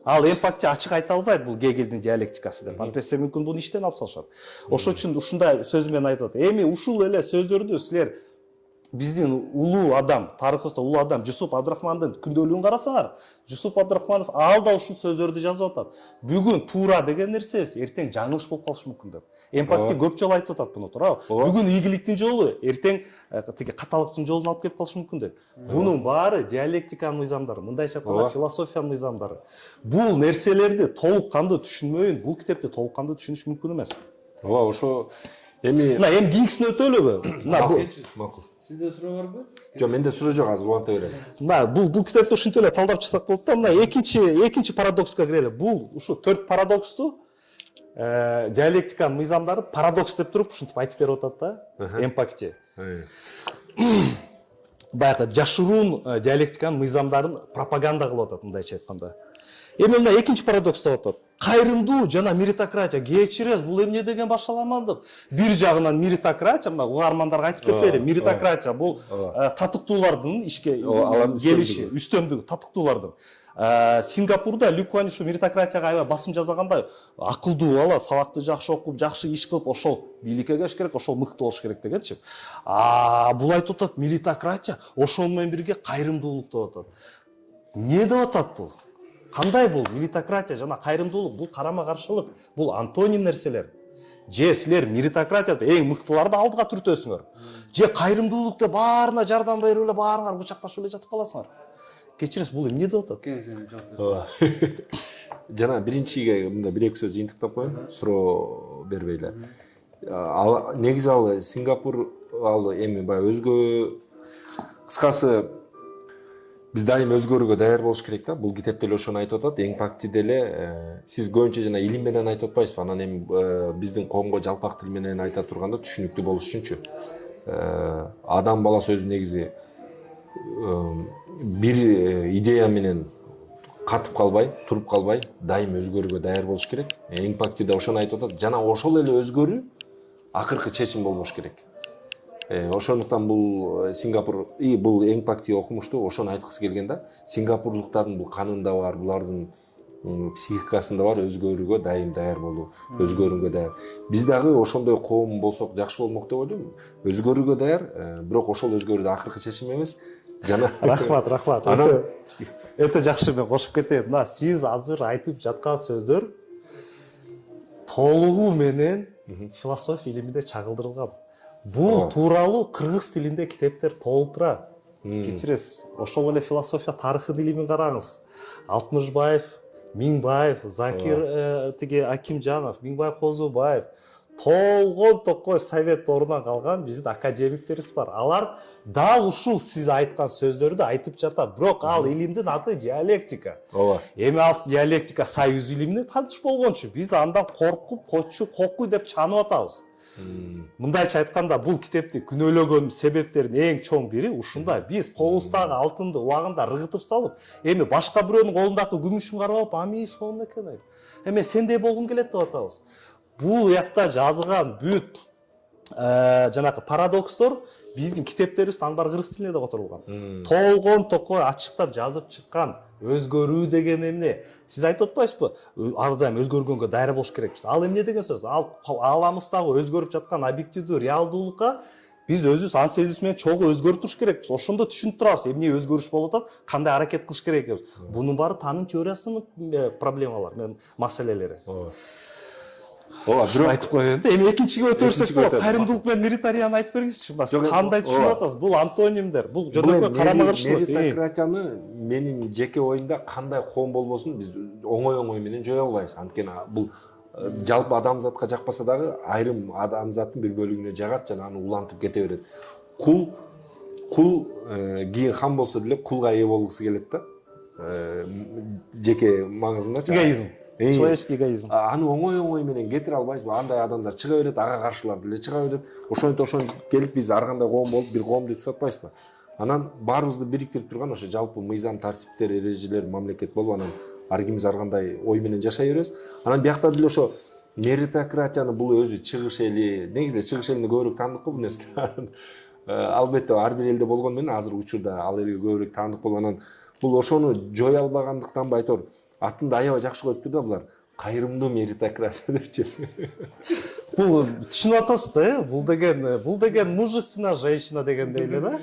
Ал Эмпати ачык айта албайт, бул Гегельдин диалектикасы деп. Антпесе мүмкүн буну иштен алып салышат. Ошол үчүн ушундай сөз менен айтып атат. Эми ушул эле сөздөрдү силер биздин улуу адам, тарыхыбызда улуу адам Жусуп Абдрахмандын күндөлүгүн карасаңар, Жусуп Абдрахманов ал да ушул сөздөрдү жазып атат. Бүгүн туура деген нерсебиз эртең жаңылыш болуп калышы мүмкүн деп. Эмпати көп жолу айтып атат буну, туурабы? Бүгүн ийгиликтин жолу эртең тиги каталыктын жолун алып келип калышы мүмкүн деп. Бунун баары диалектиканын мыйзамдары, мындайча айтканда философиянын мыйзамдары. Бул нерселерди толук кандуу түшүнмөйүн, бул китепти толук кандуу түшүнүш мүмкүн эмес. Ооба, ошо эми кийинкисине өтөлүбү? Макул. Сизде суроо барбы? Жок, менде суроо жок, азыр уланта берем. Бул китепти ушинтип эле талдап чыксак болот да. Мына экинчи парадокска кирели. Бул ушу 4 парадоксту диалектиканын мыйзамдарын парадокс деп туруп ушинтип айтып берип атат да, эмпатия. Баягы жашыруун диалектиканын мыйзамдарын пропаганда кылып атат, мындайча айтканда. Эми мына экинчи парадокс деп атат. Кайрымдуу жана меритократия, кечиресиз, бул эмне деген башаламандык. Бир жагынан меритократия, мына угармандарга айтып кетели, меритократия бул татыктуулардын ишке келиши, үстөмдүгү татыктуулардын. Сингапурда Ли Куан Ю ушу меритократияга аябай басым жасаганда, акылдуу бала, сабакты жакшы окуп, жакшы иш кылып, ошол бийликке келиш керек, ошол мыкты болуш керек дегенчи. Бул айтып атат, меритократия ошол менен бирге кайрымдуулук деп атат. Эмне деп атат бул? Кандай бул меритократия жана кайрымдуулук? Бул карама-каршылык, бул антоним нерселер. Же силер меритократия эң мыктыларды алдыга түртөсүңөр. Же кайрымдуулукта баарына жардам берип эле, баарыңар кучакташып эле жатып каласыңар. Кечиресиз, бул эмне деп атат? Жана биринчиге мында бир-эки сөз жыйынтыктап коеюн, суроо бербей эле. Негизи ал Сингапур ал эми баягы өзгө, кыскасы биз дайым өзгөрүүгө даяр болуш керек да. Бул китепте эле ошону айтып атат. Эң пакти деле сиз көбүнчө жана илим менен айтып атпайсызбы? Анан эми биздин коомго жалпак тил менен айта турганда түшүнүктүү болуш үчүнчү. Адам баласы өзү негизи бир идея менен катып калбай, туруп калбай, дайым өзгөрүүгө даяр болуш керек. Эң пактиде ошону айтып атат. Жана ошол эле өзгөрүү акыркы чечим болбош керек. Ошондуктан бул Сингапур, бул эң пакти окумуштуу, ошону айткысы келген да. Сингапурлуктардын бул канында бар, булардын психикасында бар өзгөрүүгө дайым даяр болуу, өзгөрүүгө даяр. Биз дагы ошондой коом болсок жакшы болмок деп ойлойм. Өзгөрүүгө даяр, бирок ошол өзгөрүүдө акыркы чечим эмес. Жана рахмат. Өтө жакшы, мен кошуп кетейин. Мына сиз азыр айтып жаткан сөздөр толугу менен философия илиминде чагылдырылган. Бул тууралуу кыргыз тилинде китептер толтура. Кечиресиз, ошол эле философия тарыхын илимин караңыз. Алтымышбаев, Миңбаев, Закир Акимжанов, Миңбаев Козубаев, толгон токой совет дорунан калган биздин академиктерибиз бар. Алар дал ушул сиз айткан сөздөрдү айтып жатат. Бирок ал илимдин аты диалектика. Эми ал диалектика союз илимине таныш болгончу биз андан коркуп, кокуй деп чанып атабыз. Мындайча айтканда, бул китепти күнөөлөгөн себептердин эң чоң бири ушунда. Биз колубуздагы алтынды убагында рыгытып салып, эми башка бирөөнүн колундагы күмүшүн карап алып, ами сонун экен. Эми сендей болгум келет деп атабыз. Бул якта жазылган бүт жанакы парадокстор биздин китептерибизде аң баары кыргыз тилинде да которулган. Толгон токой ачыктап жазып чыккан. Өзгөрүү деген эмне? Сиз айтып атпайсызбы? Ар дайым өзгөргөнгө даяр болуш керекпиз. Ал эмне деген сөз? Ал ааламыздагы өзгөрүп жаткан объективдүү реалдуулукка биз өзүбүз ан сезибиз менен чогуу өзгөрүп туруш керекпиз. Ошондо түшүнүп турабыз, эмне өзгөрүш болуп атат, кандай аракет кылыш керек экенбиз. Бунун баары таным теориясынын проблемалары, маселелери. Бирок айтып коеюн да. Эми экинчиге өтө берсек болот. Кайрымдуулук менен меритарияны айтып бергизчи. Кандай түшүнүп атасыз? Бул антонимдер, бул жөнөкөй карама-каршылык. Меритократияны менин жеке оюмда кандай коом болбосун биз оңой менен жое албайбыз. Анткени бул жалпы адамзатка жакпаса дагы айрым адамзаттын бир бөлүгүнө жагат жана аны улантып кете берет. Кул кийин хан болсо деле кулга ээ болгусу келет да. Жеке маңызындачы. Эгоизм. Человеческий эгоизм. Аны оңой менен кетире албайбызбы? Андай адамдар чыга берет, ага каршылар деле чыга берет. Ошентип келип биз ар кандай коом болуп бир коомду түзүп атпайбызбы? Анан баарыбызды бириктирип турган ошо жалпы мыйзам, тартиптер, эрежелер, мамлекет болуп, анан ар кимибиз ар кандай ой менен жашай беребиз. Анан биякта деле ошо меритократияны бул өзү чыгыш эли, негизи чыгыш элине көбүрөөк таандык го бул нерсе. Албетте ар бир элде болгону менен азыр учурда ал элге көбүрөөк таандык болуп, анан бул ошону жое албагандыктанбы айтор. Атында аябай жакшы коюптур да булар. Кайрымдуу меритократия депчи. Бул түшүнүп атасыз да, бул деген мужественная женщина дегендей эле да.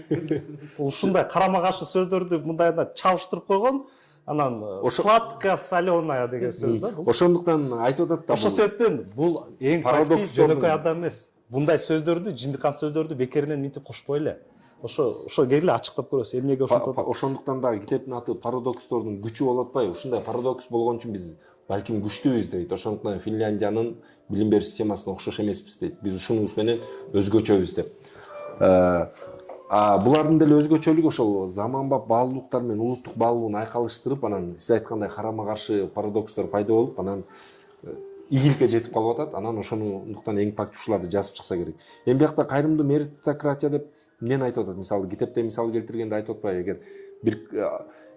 Ушундай карама-каршы сөздөрдү мындайына чабыштырып койгон, анан сладко соленая деген сөз да. Ошондуктан айтып атат да. Ошол себептен бул эң пакти жөнөкөй адам эмес. Bunday сөздөрдү, жындыкан сөздөрдү бекеринен минтип кошпой эле. Ошо келгиле ачыктап көрөбүз. Эмнеге ошентип атат? Ошондуктан дагы китептин аты парадокстордун күчү болуп атпайбы? Ушундай парадокс болгон үчүн биз балким күчтүүбүз дейт. Ошондуктан Финляндиянын билим берүү системасына окшош эмеспиз дейт. Биз ушунубуз менен өзгөчөбүз деп. Булардын деле өзгөчөлүгү ошол заманбап баалуулуктар менен улуттук баалуулугун айкалыштырып, анан сиз айткандай карама-каршы парадокстор пайда болуп, анан ийгиликке жетип калып атат. Анан ошондуктан эң тактчуларды жазып чыкса керек. Эми биякта кайрымдуу меритократия деп эмнени айтып атат? Мисалы китепте мисал келтиргенде айтып атпайбы, эгер бир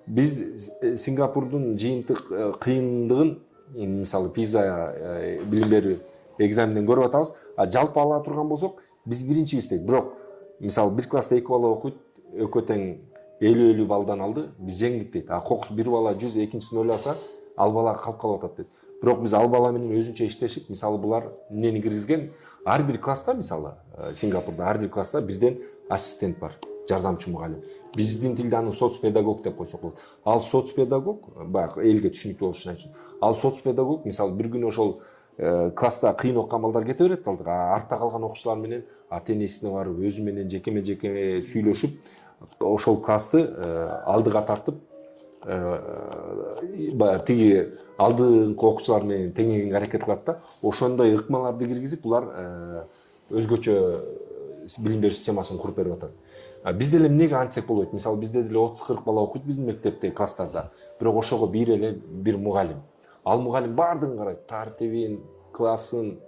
биз Сингапурдун жыйынтык кыйындыгын мисалы PISA билим берүү экзаменден көрүп атабыз. Жалпы ала турган болсок, биз биринчибиз дейт. Бирок мисалы бир класста 2 бала окуйт, экөө тең 50 балдан алды, биз жеңдик дейт. Кокус бир бала 100, экинчисин ойласа, ал бала калып калып атат дейт. Бирок биз ал бала менен өзүнчө иштешип, мисалы булар эмнени киргизген? Ар бир класста, мисалы Сингапурда ар бир класста бирден ассистент бар, жардамчы мугалим. Биздин тилде аны соцпедагог деп койсок болот. Ал соцпедагог, баягы элге түшүнүктүү болуш үчүн, ал соцпедагог мисалы бир күнү ошол класста кыйын оккан балдар кете берет алдыга, артта калган окуучулар менен ата-энесине барып, өзү менен жеке сүйлөшүп, ошол классты алдыга тартып, тиги алдыңкы окуучулар менен теңегенге аракет кылат да. Ошондой ыкмаларды киргизип, булар өзгөчө билим берүү системасын куруп берип атат. Бизде эле эмнеге антсек болбойт? Мисалы бизде деле 30-40 бала окуйт биздин мектепте, класстарда. Бирок ошого бир мугалим. Ал мугалим баардыгын карайт, тартибин, классын,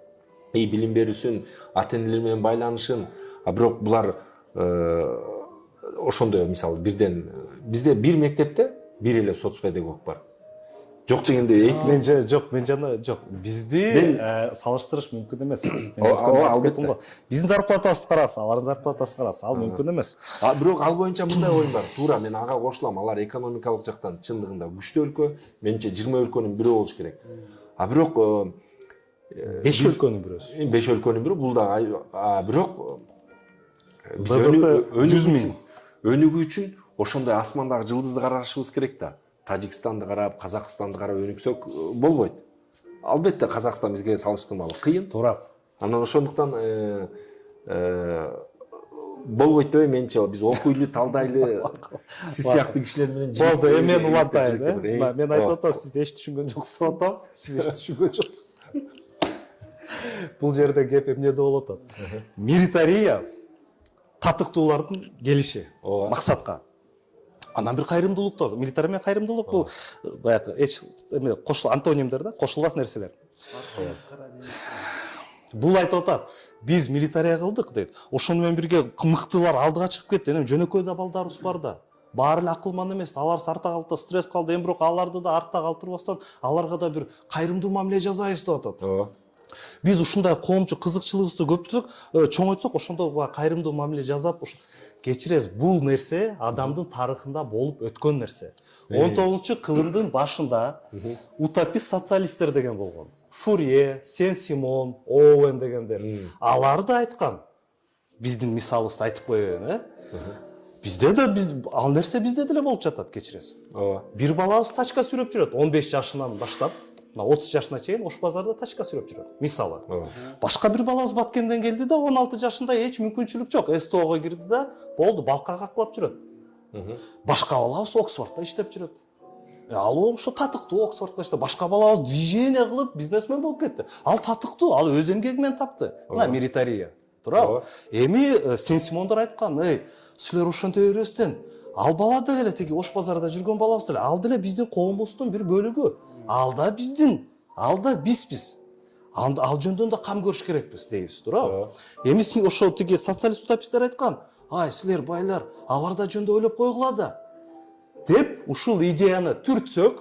билим берүүсүн, ата-энелер менен байланышын. Бирок булар ошондой мисалы бирден бизде бир мектепте бир эле соцпедагог бар. Жок дегенде мен жана жок. Бизди салыштырыш мүмкүн эмес. Биздин зарплатабызды караса, алардын зарплатасын караса, ал мүмкүн эмес. Бирок ал боюнча мындай оюм бар. Туура мен ага кошулам. Алар экономикалык жактан чындыгында күчтүү өлкө. Менимче 20 өлкөнүн бири болуш керек. Бирок 5 өлкөнүн бирөөсү. 5 өлкөнүн бири бул да. Бирок биз 100 миң өнүгүү үчүн ошондой асмандагы жылдызды карашыбыз керек да. Тажикстанды карап, Казакстанды карап өнүксөк болбойт. Албетте Казакстан бизге салыштырмалуу кыйын. Туура. Анан ошондуктан болбойт деп менче биз окуйлу, талдайлы сиз сыяктуу кишилер менен болду. Мен улантайын, мен айтып атам, сиз эч түшүнгөн жоксуз деп атам. Сиз эч түшүнгөн жоксуз. Бул жерде кеп эмнеде болуп атат? Милитария татыктуулардын келиши максатка. Анан бир кайрымдуулуктар, милитария менен кайрымдуулук бул баягы эч кошул антонимдер да, кошулбас нерселер. Бул айтып атат, биз милитария кылдык дейт. Ошону менен бирге мыктылар алдыга чыгып кетти. Эми жөнөкөй да балдарыбыз бар да. Баары эле акылман эмес, алар артта калды, стресс калды. Эми бирок аларды да артта калтырбастан, аларга да бир кайрымдуу мамиле жасайбыз деп атат. Биз ушундай коомчу кызыкчылыгыбызды көптүрсөк, чоңойтсок, ошондо кайрымдуу мамиле жасап, кечиресиз, бул нерсе адамдын тарыхында болуп өткөн нерсе. 19-кылымдын башында утопист социалисттер деген болгон. Фурье, Сен-Симон, Оуэн дегендер. Алар да айткан. Биздин мисалыбызды айтып коеюн, Бизде да ал нерсе бизде деле болуп жатат, кечиресиз. Бир балабыз тачка сүрөп жүрөт 15 жашынан баштап. 30 жашына чейин Ош базарда тачка сүрөп жүрөт. Мисалы. Башка бир балабыз Баткенден келди да 16 жашында эч мүмкүнчүлүк жок. СТОго кирди да, болду, балка каклап жүрөт. Башка балабыз Оксфордда иштеп жүрөт. Ал ошо татыктуу Оксфордда иштеп, башка балабыз движение кылып бизнесмен болуп кетти. Ал татыктуу, ал өз эмгеги менен тапты. Мына милитария. Туурабы? Эми Сен-Симондор айткан, силер ошентип бербестен, ал бала деле тиги Ош базарда жүргөн балабыз деле, ал деле биздин коомубуздун бир бөлүгү. Ал да биздин, ал да бизбиз. Ал жөндөн да кам көрүш керекпиз дейбиз, туурабы? Эми ошол тиги социалист утописттер айткан, силер байлар, алар да жөндө ойлоп койгула да. Деп ушул идеяны түртсөк,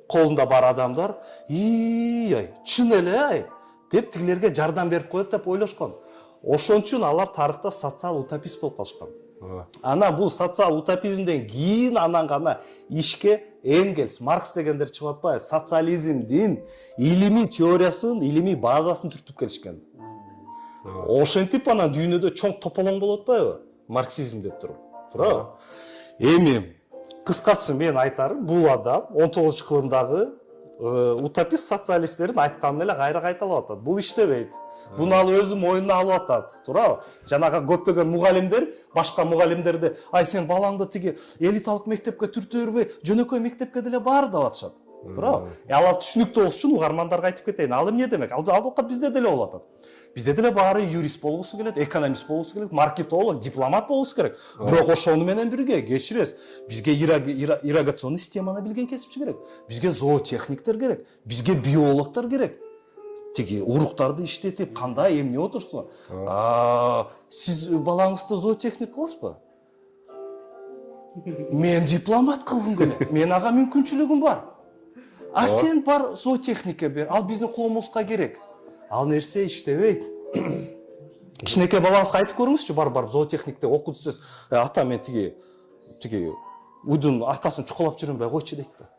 колунда бар адамдар, чын эле, деп тигилерге жардам берип коет деп ойлошкон. Ошон үчүн алар тарыхта социал утопист болуп калышкан. Ана бул социал утопизмден кийин анан гана ишке Энгельс, Маркс дегендер чыгып атпайбы? Социализмдин илимий теориясын, илимий базасын түртүп келишкен. Ошентип анан дүйнөдө чоң тополоң болуп атпайбы? Марксизм деп туруп. Туурабы? Эми кыскасы мен айтарым, бул адам 19-кылымдагы утопист социалисттердин айтканын эле кайра кайталап атат. Бул иштебейт. Буну ал өзү мойнуна алып атат. Туурабы? Жанагы көптөгөн мугалимдер, башка мугалимдерди, сен балаңды тиги элиталык мектепке түртө бербей, жөнөкөй мектепке деле бар деп атышат. Туурабы? Алар түшүнүктүү болуш үчүн угармандарга айтып кетейин. Ал эмне демек? Ал убакыт бизде деле болуп атат. Бизде деле баары юрист болгусу келет, экономист болгусу келет, маркетолог, дипломат болгусу керек. Бирок ошону менен бирге кечиресиз. Бизге ирригационный системаны билген кесипчи керек. Бизге зоотехниктер керек. Бизге биологдор керек. тиги уруктарды иштетип кандай эмне отурсуң? Сиз балаңызды зоотехник кыласызбы? Мен дипломат кылгым келет. Мен ага мүмкүнчүлүгүм бар. А сен бар зоотехникке бер. Ал биздин коомубузга керек. Ал нерсе иштебейт. Кичинекей балаңызга айтып көрүңүзчү, барып зоотехникте окуду десеңиз, ата мен тиги уйдун аркасын чукулап жүрүнбөй койчу дейт да.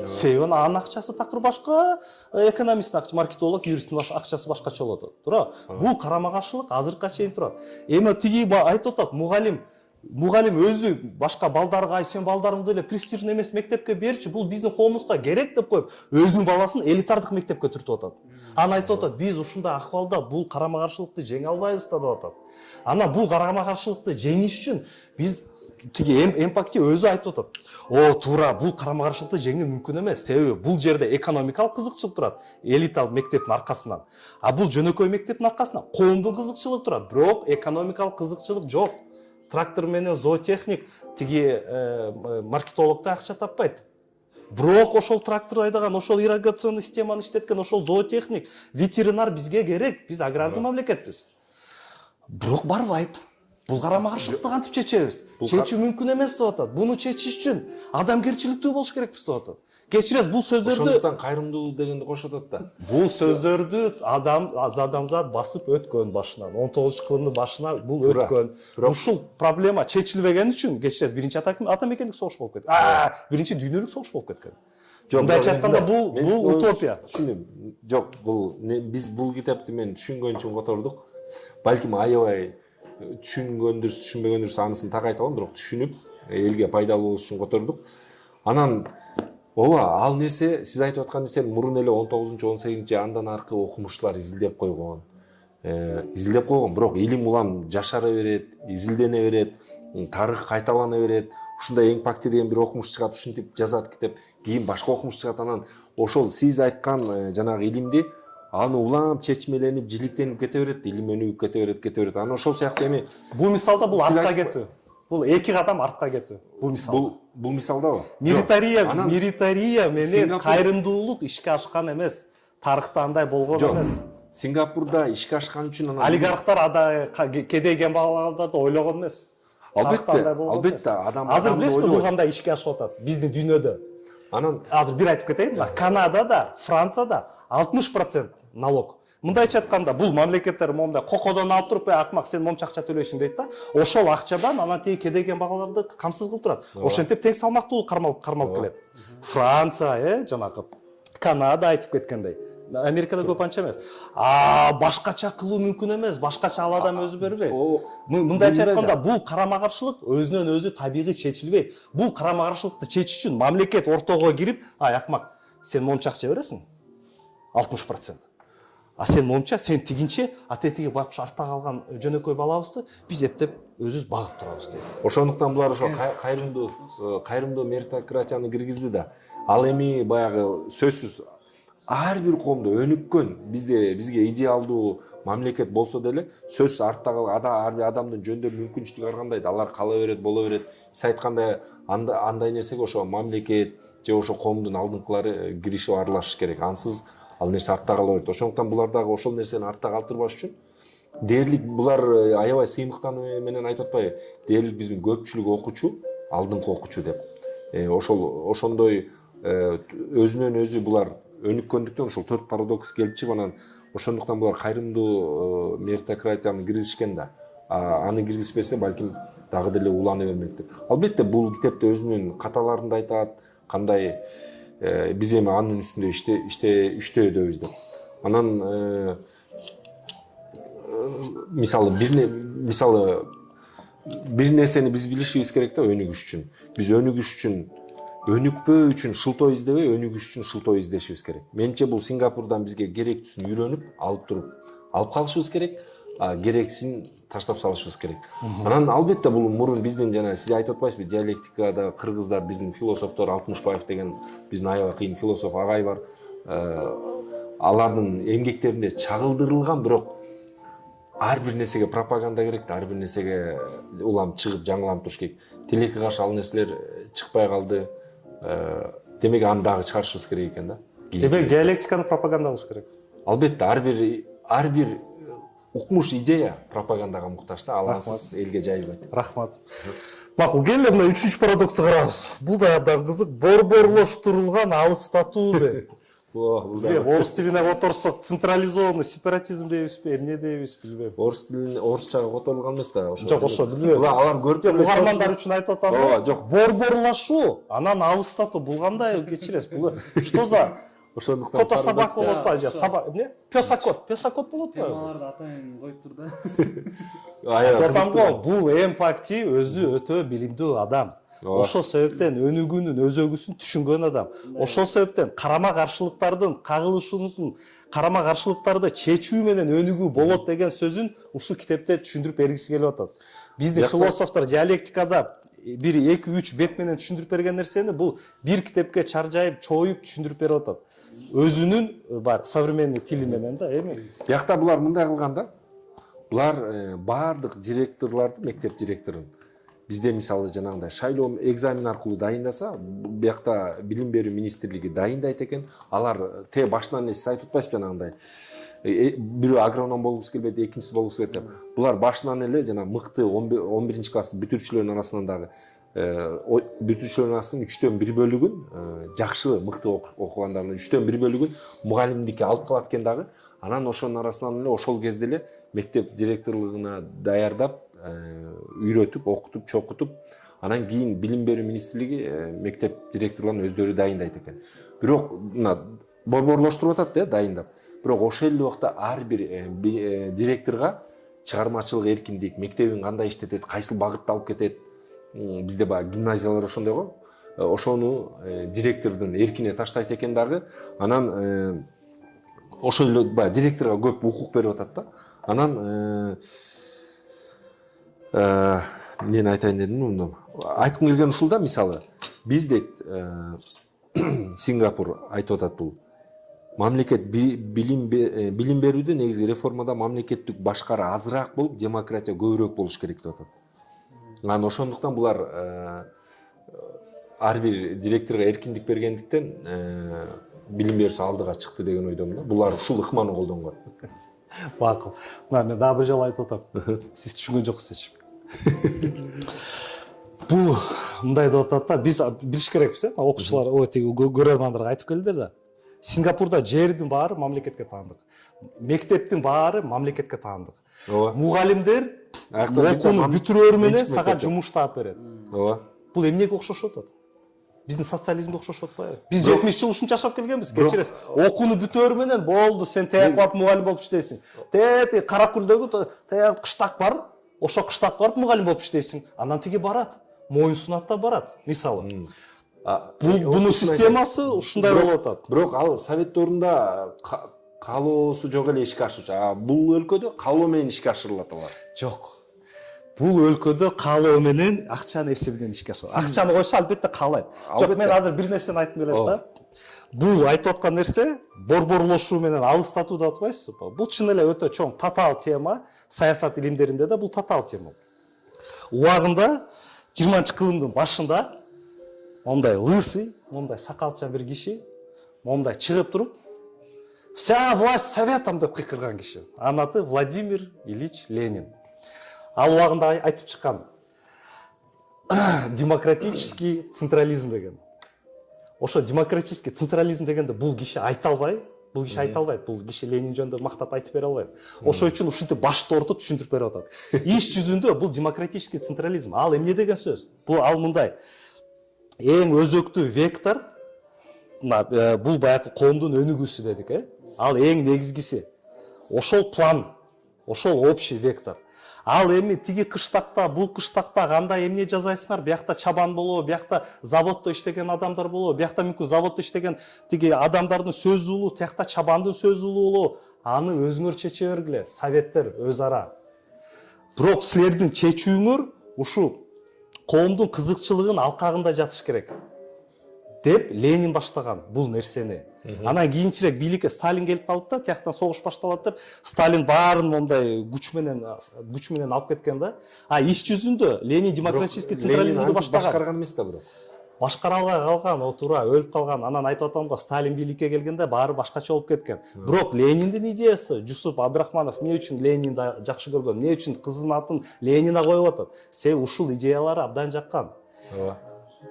Себеби анын акчасы такыр башка, экономисттин акчасы, маркетолог, юристтин акчасы башкача болот. Туурабы? Бул карама каршылык азыркыга чейин турат. Эми тиги айтып атат, мугалим өзү башка балдарга, ай сен балдарыңды эле престижный эмес мектепке берчи, бул биздин коомубузга керек деп коюп, өзүнүн баласын элитардык мектепке түртүп атат. Аны айтып атат, биз ушундай акыбалда бул карама каршылыкты жеңе албайбыз деп атат. Ана бул карама каршылыкты жеңиш үчүн биз тиги эмпакти өзү айтып атат. Туура, бул карама каршылыкты жеңүү мүмкүн эмес. Себеби бул жерде экономикалык кызыкчылык турат, элиталык мектептин аркасынан. А бул жөнөкөй мектептин аркасынан коомдун кызыкчылыгы турат, бирок экономикалык кызыкчылык жок. Трактор менен зоотехник тиги маркетологдо акча таппайт. Бирок ошол трактор айдаган, ошол ирригационный системаны иштеткен ошол зоотехник, ветеринар бизге керек. Биз агрардуу мамлекетпиз. Бирок барбайт. Бул карама каршылыкты кантип чечебиз? Чечүү мүмкүн эмес деп атат. Буну чечиш үчүн адамгерчиликтүү болуш керекпиз деп атат. Кечиресиз, бул сөздөрдү ошондуктан кайрымдуу дегенди кошот да. Бул сөздөрдү адамзат басып өткөн башынан, 19-кылымдын башына бул өткөн. Ушул проблема чечилбеген үчүн кечиресиз, биринчи атамекендик согуш болуп кеткен. Биринчи дүйнөлүк согуш болуп кеткен. Мындайча айтканда бул утопия. Түшүндүм. Жок, бул биз бул китепти мен түшүнгөн үчүн котордук. Балким аябай түшүнгөндүрсүз, түшүнбөгөндүрсүз анысын так айта алам, бирок түшүнүп элге пайдалуу болуш үчүн котордук. Анан ал нерсе, сиз айтып аткан нерсе мурун эле 19-18 андан аркы окумуштуулар изилдеп койгон. Бирок илим улам жашара берет, изилдене берет, тарых кайталана берет. Ушундай эмпакти деген бир окумуш чыгат, ушинтип жазат китеп. Кийин башка окумуш чыгат, анан ошол сиз айткан жанагы илимди аны улам чечмеленип, жиликтенип кете берет, илим өнүгүп кете берет. Анан ошол сыяктуу эми бул мисалда бул артка кетүү. Бул эки кадам артка кетүү. Бул мисал. Бул мисалдабы? Милитария менен кайрымдуулук ишке ашкан эмес. Тарыхта андай болгон эмес. Сингапурда ишке ашкан үчүн анан олигархтар кедейген балаларды ойлогон эмес. Албетте, адам азыр билесизби бул кандай ишке ашып атат биздин дүйнөдө? Анан азыр бир айтып кетейин, Канадада, Францияда 60% налог. Мындайча айтканда, бул мамлекеттер мондай кокодон алып туруп, акмак сен момча акча төлөйсүң дейт да. Ошол акчадан анан тиги кедейген балаларды камсыз кылып турат. Ошентип тең салмактуулук кармалып келет. Франция, жанагы Канада айтып кеткендей. Америкада көп анча эмес. Башкача кылуу мүмкүн эмес, башкача ал адам өзү бербейт. Мындайча айтканда, бул карама каршылык өзүнөн өзү табигый чечилбейт. Бул карама каршылыкты чечиш үчүн мамлекет ортого кирип, акмак, сен момча акча бересиң? 60%. А сен момча, сен тигинче, тетиги байкуш артта калган жөнөкөй балабызды биз эптеп өзүбүз багып турабыз дейт. Ошондуктан булар ошо кайрымдуу меритократияны киргизди да. Ал эми баягы сөзсүз ар бир коомдо өнүккөн, бизге идеалдуу мамлекет болсо деле, сөзсүз артта калган ар бир адамдын жөндөп мүмкүнчүлүгү ар кандай, алар кала берет, боло берет. Сиз айткандай андай нерсеге ошо мамлекет же ошо коомдун алдыңкылары киришип аралашыш керек. Ансыз ал нерсе артта кала берет. Ошондуктан булар дагы ошол нерсени артта калтырбаш үчүн дээрлик булар аябай сыймыктануу менен айтып атпайбы? Дээрлик биздин көпчүлүк окуучу, алдыңкы окуучу деп. Ошондой өзүнөн өзү булар өнүккөндүктөн ошол 4 парадокс келип чыгып, анан ошондуктан булар кайрымдуу меритократияны киргизишкен да. Аны киргизбесе балким дагы деле улана бермектир. Албетте бул китепте өзүнүн каталарын да айтат, кандай биз эми анын үстүндө иштөөдөбүз деп. Анан мисалы бир нерсени биз билишибиз керек да, өнүгүш үчүн. Биз өнүгүш үчүн, өнүкпөө үчүн шылтоо издебей, өнүгүш үчүн шылтоо издешибиз керек. Менимче бул Сингапурдан бизге керектүүсүн үйрөнүп, алып калышыбыз керек, керексин таштап салышыбыз керек. Анан албетте бул мурун биздин жана сиз айтып атпайсызбы, диалектикада кыргыздар, биздин философтор, Алтымышбаев деген биздин аябай кыйын философ агай бар. Алардын эмгектеринде чагылдырылган, бирок ар бир нерсеге пропаганда керек да, ар бир нерсеге улам чыгып жаңыланып туруш керек. Тилекке каршы ал нерселер чыкпай калды. Демек аны дагы чыгарышыбыз керек экен да. Демек диалектиканы пропагандалаш керек. Албетте ар бир укмуш идея пропагандаға мұқтаж да, алаңсыз элге жайылбайт. Рахмат. Макул, келе мына 3-чү парадоксту карабыз. Бул да абдан кызык. Борборлоштурулган алыстатуу деп. Билбейм, орус тилине которсок централизованный сепаратизм дейбизби, эмне дейбиз, билбейм. Орусчага которулган эмес да, ошо. Жок, ошо билбейм. Алар көрүп мугармандар үчүн айтып атам. Жок. Борборлашуу, анан алыстатуу бул кандай, кечиресиз? Бул что за ошондуктан кота собак болот атпайбы же? Собак, эмне? Пёсакот болот атпайбы? Темаларды атайын коюп тур да. Айтам го, бул эмпати өзү өтө билимдүү адам. Ошол себептен өнүгүүнүн өзөгүсүн түшүнгөн адам. Ошол себептен карама каршылыктардын кагылышуусун, карама каршылыктарды чечүү менен өнүгүү болот деген сөзүн ушул китепте түшүндүрүп бергиси келип атат. Биздин философтор диалектикада 1-2-3 бет менен түшүндүрүп берген нерсени бул бир китепке чаржайып, чоюп түшүндүрүп берип атат. Өзүнүн бар современный тили менен да, эми. Биякта булар мындай кылганда, булар баардык директорлорду, мектеп директорун бизде мисалы жанагындай шайлоо экзамен аркылуу дайындаса, биякта билим берүү министрлиги дайындайт экен. Алар башынан эле сиз айтып атпайсызбы жанагындай. Бирөө агроном болгусу келбейт, экинчиси болгусу келет деп. Булар башынан эле жана мыкты 11 класстын бүтүрүүчүлөрүнүн арасынан дагы бүтүрүүчүлөрүнүн арасынан 3/1 бөлүгүн жакшы мыкты окугандардын 3/1 бөлүгүн мугалимдикке алып калат экен дагы. Анан ошонун арасынан эле ошол кезде эле мектеп директорлугуна даярдап, үйрөтүп, окутуп, чокутуп, анан кийин билим берүү министрлиги мектеп директорлорун өздөрү дайындайт экен. Бирок мына борборлоштуруп атат да, дайындап. Бирок ошол эле убакта ар бир директорго чыгармачылык эркиндик, мектебин кандай иштетет, кайсыл багытта алып кетет. Бизде баягы гимназиялар ошондой го. Ошону директордун эркине таштайт экен дагы. Анан ошол эле баягы директорго көп укук берип атат да. Анан мен айтайын дедим мындай. Айткым келген ушул да, мисалы бизде Сингапур айтып атат бул. Мамлекет билим берүүдө негизи реформада мамлекеттик башкара азыраак болуп, демократия көбүрөөк болуш керек деп атат. Анан ошондуктан булар ар бир директорго эркиндик бергендиктен билим берүүсү алдыга чыкты деген ойдомун да. Булар ушул ыкманы колдонгон. Макул. Мына мен дагы бир жолу айтып атам. Сиз түшүнгөн жоксуз. Бул мындай деп атат да, биз билиш керекпиз, окуучулар, көрөрмандарга айтып келдилер да. Сингапурда жердин баары мамлекетке таандык. Мектептин баары мамлекетке таандык. Мугалимдер окууну бүтүрөр менен сага жумуш таап берет. Ооба. Бул эмнеге окшошуп атат? Биздин социализмге окшошуп атпайбы? Биз 70 жыл ушунча жашап келгенбиз. Кечиресиз. Окууну бүтөөр менен болду, сен таяк барып мугалим болуп иштейсиң. Каракөлдөгү таяк кыштак бар, ошо кыштакка барып мугалим болуп иштейсиң. Анан тиги барат, моюн сунат да барат, мисалы. Бунун системасы ушундай болуп атат. Бирок ал совет дорунда каалоосу жок эле ишке ашырчу. Бул өлкөдө каалоо менен ишке ашырылат алар. Жок. Бул өлкөдө каалоо менен акчанын эсебинен ишке ашырылат. Акчаны койсо албетте каалайт. Жок, мен азыр бир нерсени айткым келет да. Бул айтып аткан нерсе борборлошуу менен алыстатуу деп атпайсызбы? Бул чын эле өтө чоң татаал тема, саясат илимдеринде да бул татаал тема. Убагында 20-кылымдын башында мондай лысый, мондай сакалчан бир киши, мондай чыгып туруп, вся власть советом деп кыйкырган киши. Анын аты Владимир Ильич Ленин. Ал убагында айтып чыккан демократический централизм деген. Ошо демократический централизм дегенде бул киши айта албайт. Бул киши Ленин жөнүндө мактап айтып бере албайт. Ошол үчүн ушинтип башты ортуп түшүндүрүп берип атат. Иш жүзүндө бул демократический централизм. Ал эмне деген сөз? Бул ал мындай. Эң өзөктүү вектор, бул баягы коомдун өнүгүүсү дедик, ал эң негизгиси. Ошол план, ошол общий вектор. Ал эми тиги кыштакта, бул кыштакта кандай эмне жасайсыңар? Биякта чабан болобу, биякта заводдо иштеген адамдар болобу, биякта мүмкүн заводдо иштеген тиги адамдардын сөзү улуу, тиякта чабандын сөзү улуу болобу? Аны өзүңөр чече бергиле, советтер өз ара. Бирок силердин чечүүңөр ушул коомдун кызыкчылыгын алкагында жатыш керек деп Ленин баштаган бул нерсени. Анан кийинчерээк бийликке Сталин келип калып да, тияктан согуш башталат деп Сталин баарын мондай күч менен алып кеткен да. Иш жүзүндө Ленин демократический централизмди баштаган. Башкарган эмес да бирок. башкара албай калган, туура өлүп калган. Анан айтып атам го, Сталин бийликке келгенде баары башкача болуп кеткен. Бирок Лениндин идеясы, Жусуп Абдрахманов эмне үчүн Ленинди жакшы көргөн, эмне үчүн кызынын атын Ленина коюп атат? Себеби ушул идеялары абдан жаккан.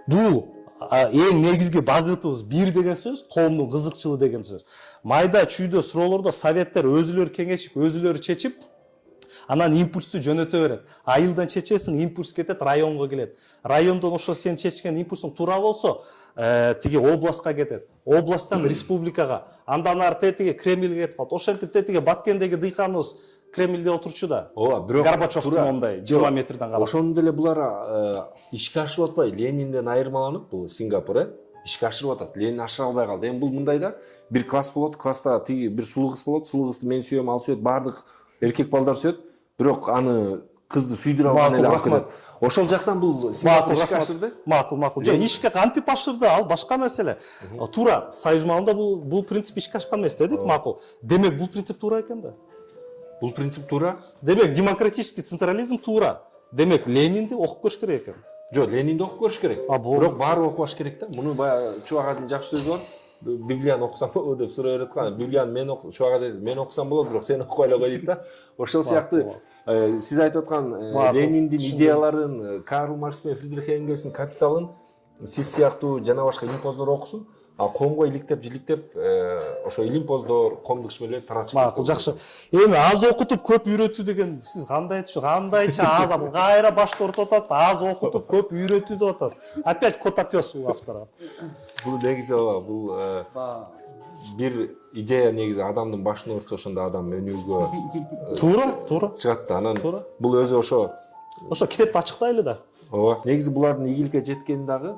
Бул эң негизги багытыбыз бир деген сөз, коомдун кызыкчылыгы деген сөз. Майда чүйдө суроолордо советтер өзүлөрү кеңешип, өзүлөрү чечип, анан импульсту жөнөтө берет. Айылдан чечесиң, импульс кетет, районго келет. Райондон ошо сен чечкен импульсуң туура болсо, тиги областка кетет. Областтан республикага, андан ары тетиги Кремльге кетип калат. Ошентип тетиги Баткендеги дыйканыбыз Кремльде отурчу да. Ооба, бирок Горбачевдун мондай 20 метрден карап. Ошондо деле булар ишке ашырып атпай, Ленинден айырмаланып, бул Сингапур ишке ашырып атат. Ленин ашыра албай калды. Эми бул мындайда бир класс болот, класста тиги бир сулуу кыз болот, сулуу кызды мен сүйөм, ал сүйөт, баардык эркек балдар сүйөт, бирок аны кызды сүйдүрө алган эле алып кетет. Ошол жактан бул Сингапур ишке ашырды. Макул. Жок, ишке кантип ашырды, ал башка маселе. Туура Союз маалында бул принцип ишке ашкан эмес дедик, макул. Демек бул принцип туура экен да. Бул принцип туура. Демек демократический централизм туура. Демек Ленинди окуп көрүш керек экен. Жок, Ленинди окуп көрүш керек. Бирок баары окубаш керек да. Муну баягы Чубак ажынын жакшы сөзү бар. Библияны окусам болот деп сурап берет го. Библияны Чубак ажы мен окусам болот, бирок сен окубай эле кой дейт да. Ошол сыяктуу сиз айтып аткан Лениндин идеяларын, Карл Маркс менен Фридрих Энгельстин Капиталын сиз сыяктуу жана башка илимпоздор окусун. Ал коомго иликтеп, жиликтеп, ошо илимпоздор, коомдук ишмерлер таратыш. Макул, жакшы. Эми аз окутуп көп үйрөтүү деген сиз кандай түшү, кандайча аз кайра башты ортоп атат, аз окутуп көп үйрөтүү деп атат. Опять котопёс автор. Бул негизи бул бир идея негизи адамдын башын ортсо ошондо адам өнүүгө Туура. чыгат да. Анан бул өзү ошо китепти ачыктайлы да. Ооба. Негизи булардын ийгиликке жеткени дагы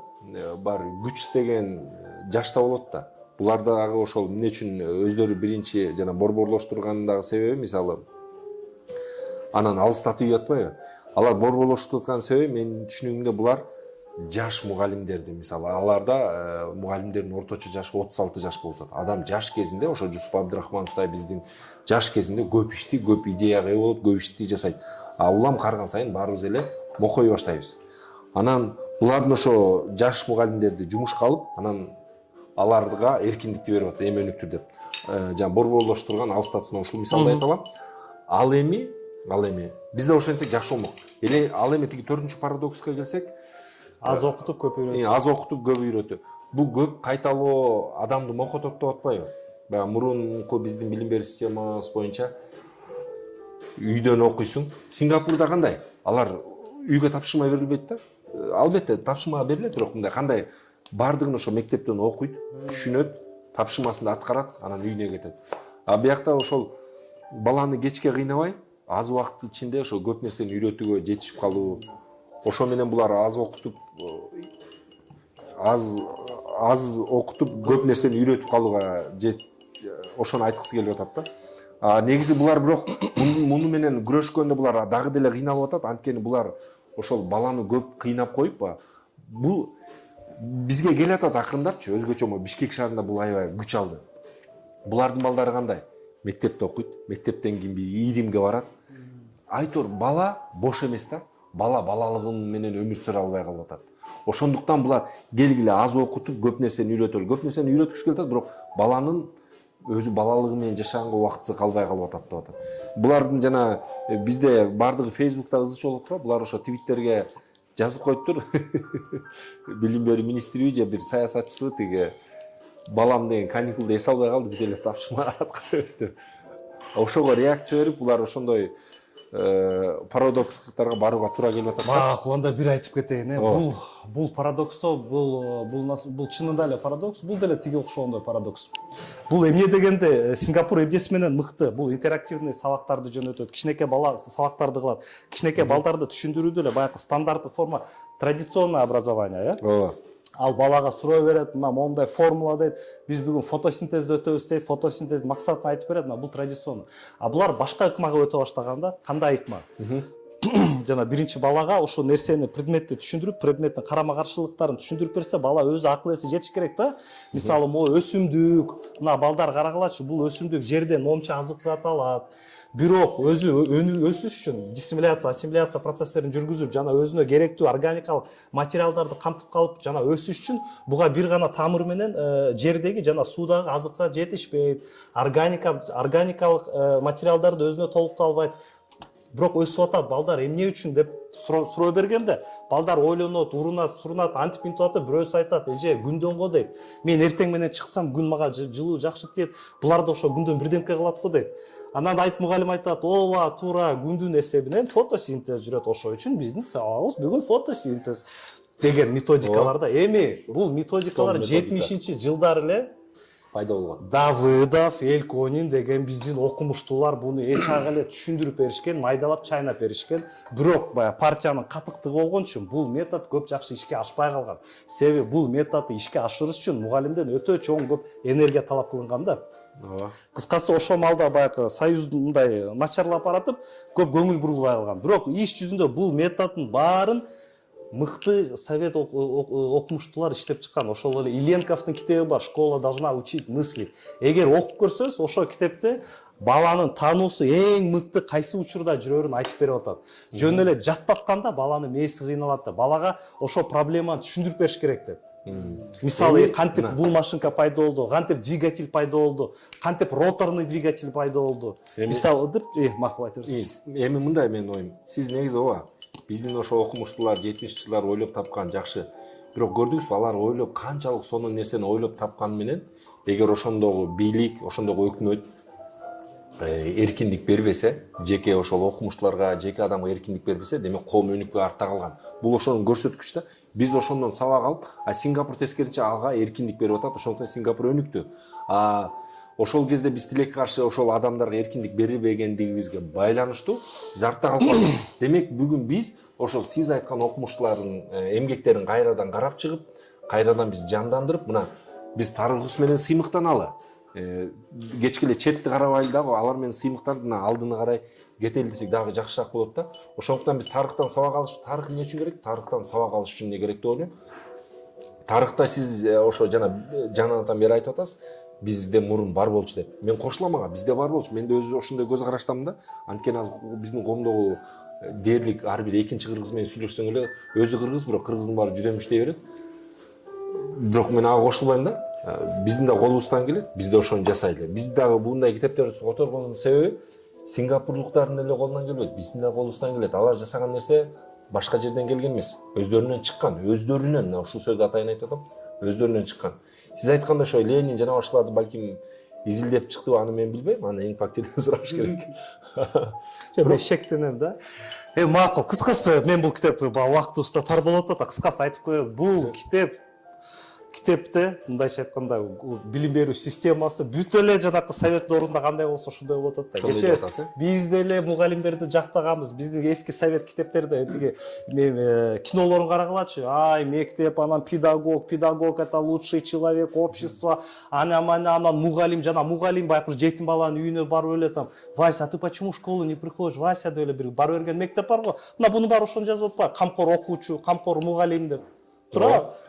бар күч деген жашта болот да. Булар дагы ошол эмне үчүн өздөрү биринчи жана борборлоштургандагы себеби, мисалы, анан алыстатып үйүп атпайбы? Алар борборлоштуруп аткан себеби менин түшүнүгүмдө булар жаш мугалимдерди, мисалы, аларда мугалимдердин орточо жашы 36 жаш болуп атат. Адам жаш кезинде, ошо Жусуп Абдрахмановдай биздин жаш кезинде көп ишти, көп идеяга ээ болот, көп ишти жасайт. А улам карган сайын баарыбыз эле мокой баштайбыз. Анан булардын ошо жаш мугалимдерди жумушка алып, анан аларга эркиндикти берип атат, эмгөнүктүр деп. Жана борборлоштурган алыстатсын, ушул мисалды айта алам. Ал эми бизде ошентсек жакшы болмок. Ал эми тиги 4-чү парадокска келсек, аз окутуп көп үйрөтүү. Аз окутуп көп үйрөтүү. Бул көп кайталоо адамды мокотот деп атпайбы? Баягы мурунку биздин билим берүү системабыз боюнча үйдөн окуйсуң. Сингапурда кандай? Алар үйгө тапшырма берилбейт да. Албетте тапшырма берилет, бирок мындай кандай бардыгын ошо мектептен окуйт, түшүнөт, тапшырмасын да аткарат, анан үйүнө кетет. А биякта ошол баланы кечке кыйнабай, аз убакыттын ичинде ошо көп нерсени үйрөтүүгө жетишип калуу. Ошо менен булар аз окутуп көп нерсени үйрөтүп калууга ошону айткысы келип атат да. Негизи булар бирок муну менен күрөшкөндө булар дагы деле кыйналып атат. Анткени булар ошол баланы көп кыйнап коюп, бул бизге келатат акырындарчы, өзгөчө Бишкек шаарында бул аябай күч алды. Булардын балдары кандай? Мектепте окуйт, мектептен кийин ийримге барат. Айтор бала бош эмес да. Бала балалыгын менен өмүр сүрө албай калып атат. Ошондуктан булар келгиле аз окутуп көп нерсени үйрөтөлү. Көп нерсени үйрөткүсү келип атат, бирок баланын өзү балалыгы менен жашаганга убактысы калбай калып атат деп атат. Булардын жана бизде бардыгы Facebook'та ызычы болуп турат, булар ошо Twitter'ге жазып коюптур. Билим берүү министриби же бир саясатчысы тиги балам деген каникулда эс албай калды, бүт эле тапшырма аткарып деп. Ошого реакция берип, булар ошондой парадокстарга барууга туура келип атат. Макул, анда бир айтып кетейин. Бул парадоксто, бул чынында эле парадокс, бул деле тиги окшогондой парадокс. Бул эмне дегенде Сингапур эмнеси менен мыкты? Бул интерактивный сабактарды жөнөтөт. Кичинекей бала сабактарды кылат. Кичинекей балдарды түшүндүрүүдө эле баягы стандарттык форма, традиционное образование, Ооба. Ал балага суроо берет, мына мондай формула дейт. Биз бүгүн фотосинтезди өтөбүз дейт, фотосинтездин максатын айтып берет, мына бул традиционный. А булар башка ыкмага өтө баштаганда, кандай ыкма? Жана биринчи балага ошо нерсени, предметти түшүндүрүп, предметтин карама-каршылыктарын түшүндүрүп берсе, бала өзү акыл эси жетиш керек да. Мисалы, могу өсүмдүк, мына балдар карагылачы, бул өсүмдүк жерден момча азык зат алат. бирок өсүш үчүн диссимиляция ассимиляция процесстерин жүргүзүп жана өзүнө керектүү органикалык материалдарды камтып калып жана өсүш үчүн буга бир гана тамыр менен жердеги жана суудагы азыкча жетишпейт, органикалык материалдарды өзүнө толуктуу албайт. Бирок өсүп атат балдар эмне үчүн деп суроо бергенде балдар ойлонот, урунат, сурунат, антип минтип атып, бирөөсү айтат, эже күндөн го дейт. Мен эртең менен чыксам күн мага жылуу жакшы тиет, булар да ошо күндөн бирдемке кылат го дейт. Анан мугалим айтат, ооба, туура, күндүн эсебинен фотосинтез жүрөт. Ошол үчүн биздин сабагыбыз бүгүн фотосинтез деген методикаларда. Эми бул методикалар 70-жылдары эле пайда болгон. Давыдов, Эльконин деген биздин окумуштуулар буну эч ак эле түшүндүрүп беришкен, майдалап чайнап беришкен. Бирок баягы партиянын катыктыгы болгон үчүн бул метод көп жакшы ишке ашпай калган. Себеби бул методду ишке ашырыш үчүн мугалимден өтө чоң көп энергия талап кылынган да. Кыскасы ошол малда баягы союз мындай начарлап баратып, көп көңүл бурулбай калган. Бирок иш жүзүндө бул методдун баарын мыкты совет окумуштуулар иштеп чыккан. Ошол эле Иленковдун китеби бар, «Школа должна учить мыслить». Эгер окуп көрсөңүз, ошол китепте баланын таануусу эң мыкты кайсы учурда жүрөрүн айтып берип атат. Жөн эле жатпатканда баланын мээси кыйналат да. Балага ошол проблеманы түшүндүрүп бериш керек деп. Мисалы, кантип бул машинка пайда болду, кантип двигатель пайда болду, кантип роторный двигатель пайда болду. Мисалы деп, макул айта берсиңиз. Эми мындай менин оюм. Сиз негизи ооба биздин ошо окумуштуулар 70-жылдар ойлоп тапкан жакшы. Бирок көрдүңүзбү, алар ойлоп канчалык сонун нерсени ойлоп тапканы менен, эгер ошондогу бийлик, ошондогу өкмөт эркиндик бербесе, жеке ошол окумуштууларга, жеке адамга эркиндик бербесе, демек коом өнүкпөй артта калган. Бул ошонун көрсөткүчү да. Биз ошондон сабак алып, Сингапур тескерисинче ага эркиндик берип атат, ошондуктан Сингапур өнүктү. Ошол кезде биз тилекке каршы ошол адамдарга эркиндик бербегендигибизге байланыштуу биз артта калып калдык. Демек бүгүн биз ошол сиз айткан окумуштуулардын эмгектерин кайрадан карап чыгып, кайрадан биз жандандырып, мына биз тарыхыбыз менен сыймыктаналы. Кечке эле четти карабайлы дагы, алар менен сыймыктанып, мына алдыны карай кетели десек дагы жакшыраак болот да. Ошондуктан биз тарыхтан сабак алыш, тарых эмне үчүн керек? Тарыхтан сабак алыш үчүн эмне керек деп ойлойм. Тарыхта сиз ошо жанатан бери айтып атасыз, бизде мурун бар болчу деп. Мен кошулам ага, бизде бар болчу. Мен да өзү ошондой көз караштамын да. Анткени азыр биздин коомдогу дээрлик ар бир экинчи кыргыз менен сүйлөшсөң эле өзү кыргыз, бирок кыргыздын баары жүдөм иштей берет. Бирок мен ага кошулбайм да. Биздин да колубуздан келет, биз да ошону жасайлы. Биз дагы мындай китептерди которгондун себеби сингапурлуктардын эле колунан келбейт, биздин да колубуздан келет. Алар жасаган нерсе башка жерден келген эмес. Өздөрүнөн чыккан, өздөрүнөн, ушул сөздү атайын айтып атам, өздөрүнөн чыккан. Сиз айткандай ошо Ленин жана башкаларды балким изилдеп чыктыбы, аны мен билбейм, аны эң фактиден сураш керек. Мен шектенем да. Макул, кыскасы мен бул китеп убактыбыз да тар болуп атат, кыскасы айтып коеюн. Бул китепте мындайча айтканда билим берүү системасы бүт эле жанакы совет доорунда кандай болсо ошондой болуп атат да. Кечээ биз деле мугалимдерди жактаганбыз. Биздин эски совет китептерде тиги кинолорун карагылачы. Ай, мектеп, анан педагог это лучший человек общества. Анан мугалим жана мугалим байкуш жетим баланын үйүнө барып эле там, Вася, а ты почему в школу не приходишь? Вася деп эле бир барып берген мектеп бар го. Мына буну баары ошону жазып атпайбы? Камкор окуучу, камкор мугалим деп.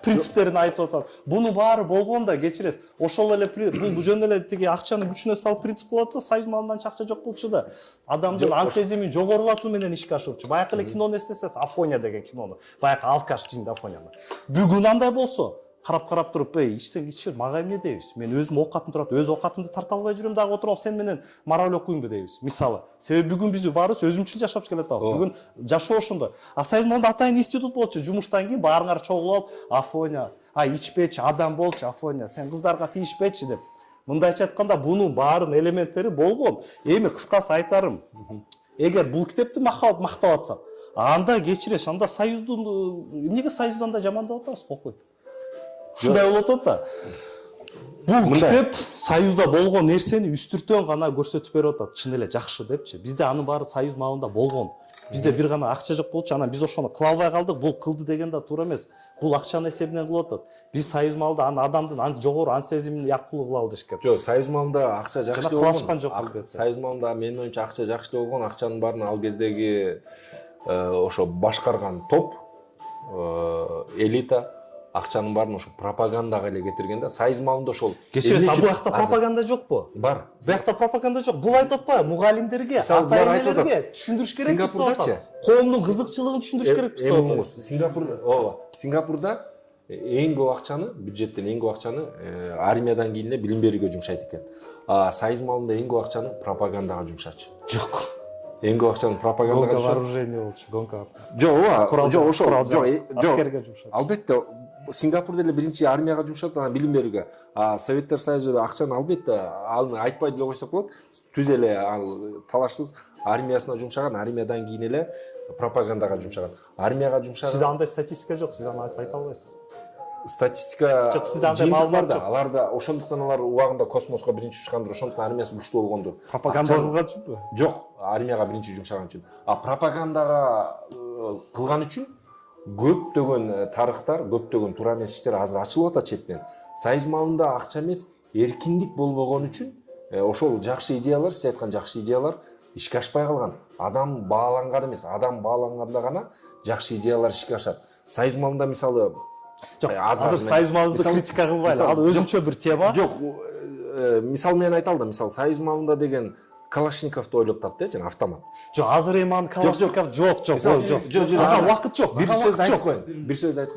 Принциптерин айтып атат. Буну баары болгон да, кечиресиз. Ошол эле бул жөн эле тиги акчаны күчүнө салып принцип кылып атса, союз малынан акча жок болчу да. Адамдын ан сезимин жогорулатуу менен ишке ашырчу. Баягы эле кинону эстесеңиз, Афоня деген кинону. Баягы алкаш жинди Афоняны. Бүгүн андай болсо, карап туруп, ичсең ичер, мага эмне дейбиз? Мен өзүм окатым турат, өз окатымды тарта албай жүрөм дагы отуруп, сен менен мораль окуймбу дейбиз. Мисалы, себеби бүгүн биз баарыбыз өзүмчүл жашап келе атабыз. Бүгүн жашоо ошондой. Союз малында атайын институт болчу, жумуштан кийин баарыңар чогулуп, Афоня, ичпечи, адам болчу, Афоня, сен кыздарга тийишпечи деп. Мындайча айтканда, бунун баарын элементтери болгон. Эми кыскасы айтарым, эгер бул китепти мактап атсак, анда кечиресиз, анда союздун эмнеге союздан да жамандап атабыз, кокой. Ушундай болуп атат да. Бул китеп союзда болгон нерсени үстүртөн гана көрсөтүп берип атат. Чын эле жакшы депчи. Бизде анын баары союз малында болгон. Бизде бир гана акча жок болчу, анан биз ошону кыла албай калдык. Бул кылды деген да туура эмес. Бул акчанын эсебинен кылып атат. Биз союз малында адамдын жогору ан сезимин яккылуу кыла алды дешкен. Жок, союз малында акча жакшы болгон. Кылашкан жок албетте. Союз малында менин оюмча акча жакшы болгон, акчанын баарын ал кездеги ошо башкарган топ, элита, акчанын баарын ошо пропагандага эле кетирген да. Союз маалында ошол Кечиресиз, эмне бул үчүн жакта азыр пропаганда жокпу? бар. Биякта пропаганда жок. Бул айтып атпайбы? Мугалимдерге, Мисалы, булар айтып ата-энелерге атат. түшүндүрүш керекпиз деп Сингапурдачы? атат. Коомдун кызыкчылыгын түшүндүрүш керекпиз деп атат. Сингапурда эң көп акчаны, бюджеттен эң көп акчаны армиядан кийин эле билим берүүгө жумшайт экен. А союз маалында эң көп акчаны пропагандага жумшачу. Жок. Эң көп акчаны пропагандага Гонка жумшап. вооружение болчу, гонка. Жок, ооба. Жок, ошол. Аскерге жумшат. Албетте, Сингапурда эле биринчи армияга жумшат, анан билим берүүгө. А Советтер Союзу акчаны албетте, аны айтпай деле койсок болот. Түз эле ал талашсыз армиясына жумшаган, армиядан кийин эле пропагандага жумшаган. Армияга жумшаган. Сизде андай статистика жок, сиз аны айта албайсыз. Статистика Жок, сизде андай маалымат жок. Аларда ошондуктан алар убагында космоско биринчи учкандыр, ошондуктан армиясы күчтүү болгондур. Пропаганда кылган үчүнбү? Жок, армияга биринчи жумшаган үчүн. А пропагандага кылган үчүн көптөгөн тарыхтар, көптөгөн туура эмес иштер азыр ачылып атат четинен. Союз маалында акча эмес, эркиндик болбогон үчүн ошол жакшы идеялар, сиз айткан жакшы идеялар ишке ашпай калган. Адам бааланган эмес, адам бааланганда гана жакшы идеялар ишке ашат. Союз маалында мисалы Жок, азыр союз маалында критика кылбайлы. Ал өзүнчө бир тема. Жок, мисал менен айта алдым. Мисал союз маалында деген Калашниковду ойлоп тапты, жана автомат. Жок, азыр эми аны Калашников жок. Ага убакыт жок. Бир сөз айтып коеюн. Бир сөз айтып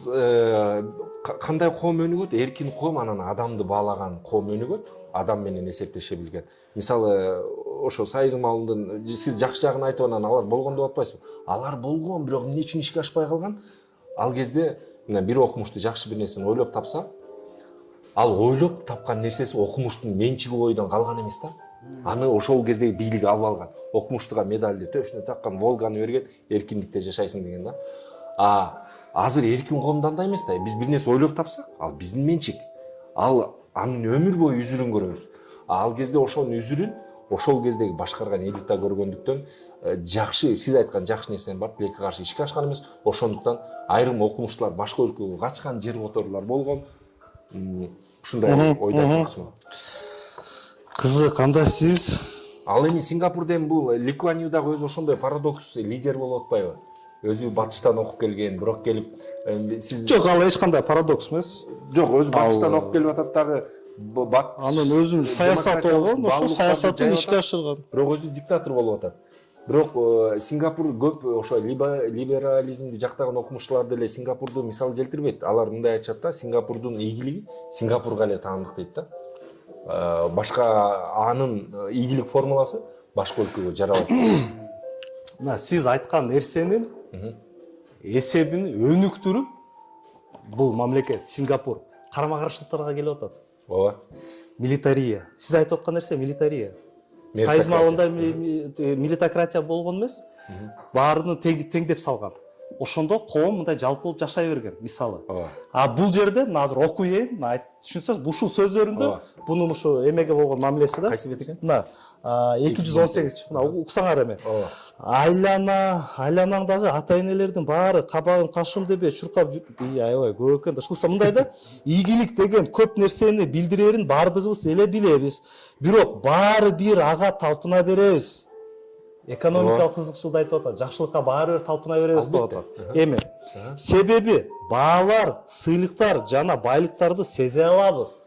коеюн. Кандай коом өнүгөт? Эркин коом, анан адамды баалаган коом өнүгөт. Адам менен эсептеше билген. Мисалы, ошо союз маалындын сиз жакшы жагын айтып анан алар болгон деп атпайсызбы? Алар болгон, бирок эмне үчүн ишке ашпай калган? Ал кезде мына бир окумушту жакшы бир нерсени ойлоп тапса, ал ойлоп тапкан нерсеси окумуштун менчиги бойдон калган эмес да. Аны ошол кездеги бийлик алып алган. Окумуштуга медалды төшүнө таккан, Волганы берген, эркиндикте жашайсың деген да. Азыр эркин коомдо андай эмес да. Биз бир нерсе ойлоп тапсак, ал биздин менчик. Ал анын өмүр бою үзүрүн көрөбүз. Ал кезде ошонун үзүрүн ошол кездеги башкарган элита көргөндүктөн жакшы, сиз айткан жакшы нерсени барып тилекке каршы ишке ашкан эмес. Ошондуктан айрым окумуштуулар башка өлкөгө качкан, жер которуулар болгон. Ушундай ойду айтмакчымын. Кызык, анда сиз Ал эми Сингапурда эми бул Ли Куан Ю дагы өзү ошондой парадокс лидер болуп атпайбы? Өзү батыштан окуп келген, бирок келип сиз жок, ал эч кандай парадокс эмес. Жок, өзү батыштан окуп келип атат дагы. Анын өзүнүн саясаты болгон, ошол саясатын ишке ашырган. Бирок өзү диктатор болуп атат. Бирок Сингапур көп ошо либерализмди жактаган окумуштуулар деле Сингапурду мисал келтирбейт. Алар мындай айтышат да, Сингапурдун ийгилиги Сингапурга эле таандык дейт да. Башка анын ийгилик формуласы башка өлкөгө жарабайт. Мына сиз айткан нерсенин эсебин өнүктүрүп бул мамлекет Сингапур карама каршылыктарга келип атат. Ооба. Милитария. Сиз айтып аткан нерсе милитария. Союз маалында милитократия болгон эмес. Баарыны теңдеп салган. Ошондо коом мындай жалпы болуп жашай берген, мисалы. А бул жерде мына азыр окуйын, түшүнсөз, ушул сөздөрүндө бунун ушу эмеге болгон мамилеси да. Кайсы бет экен? Мына 218, мына уксаңар эме. Айланаңдагы ата-энелердин баары кабагын кашым деп чуркап аябай көп экен да. Ушулса мындай да, ийгилик деген көп нерсени билдирерин баардыгыбыз эле билебиз. Бирок баары бир ага талпына беребиз. Экономикалык кызыкчылык айтып атат, жакшылыкка баары бир талпына беребиз деп атат. Эми себеби баалар, сыйлыктар жана байлыктарды сезе алабыз.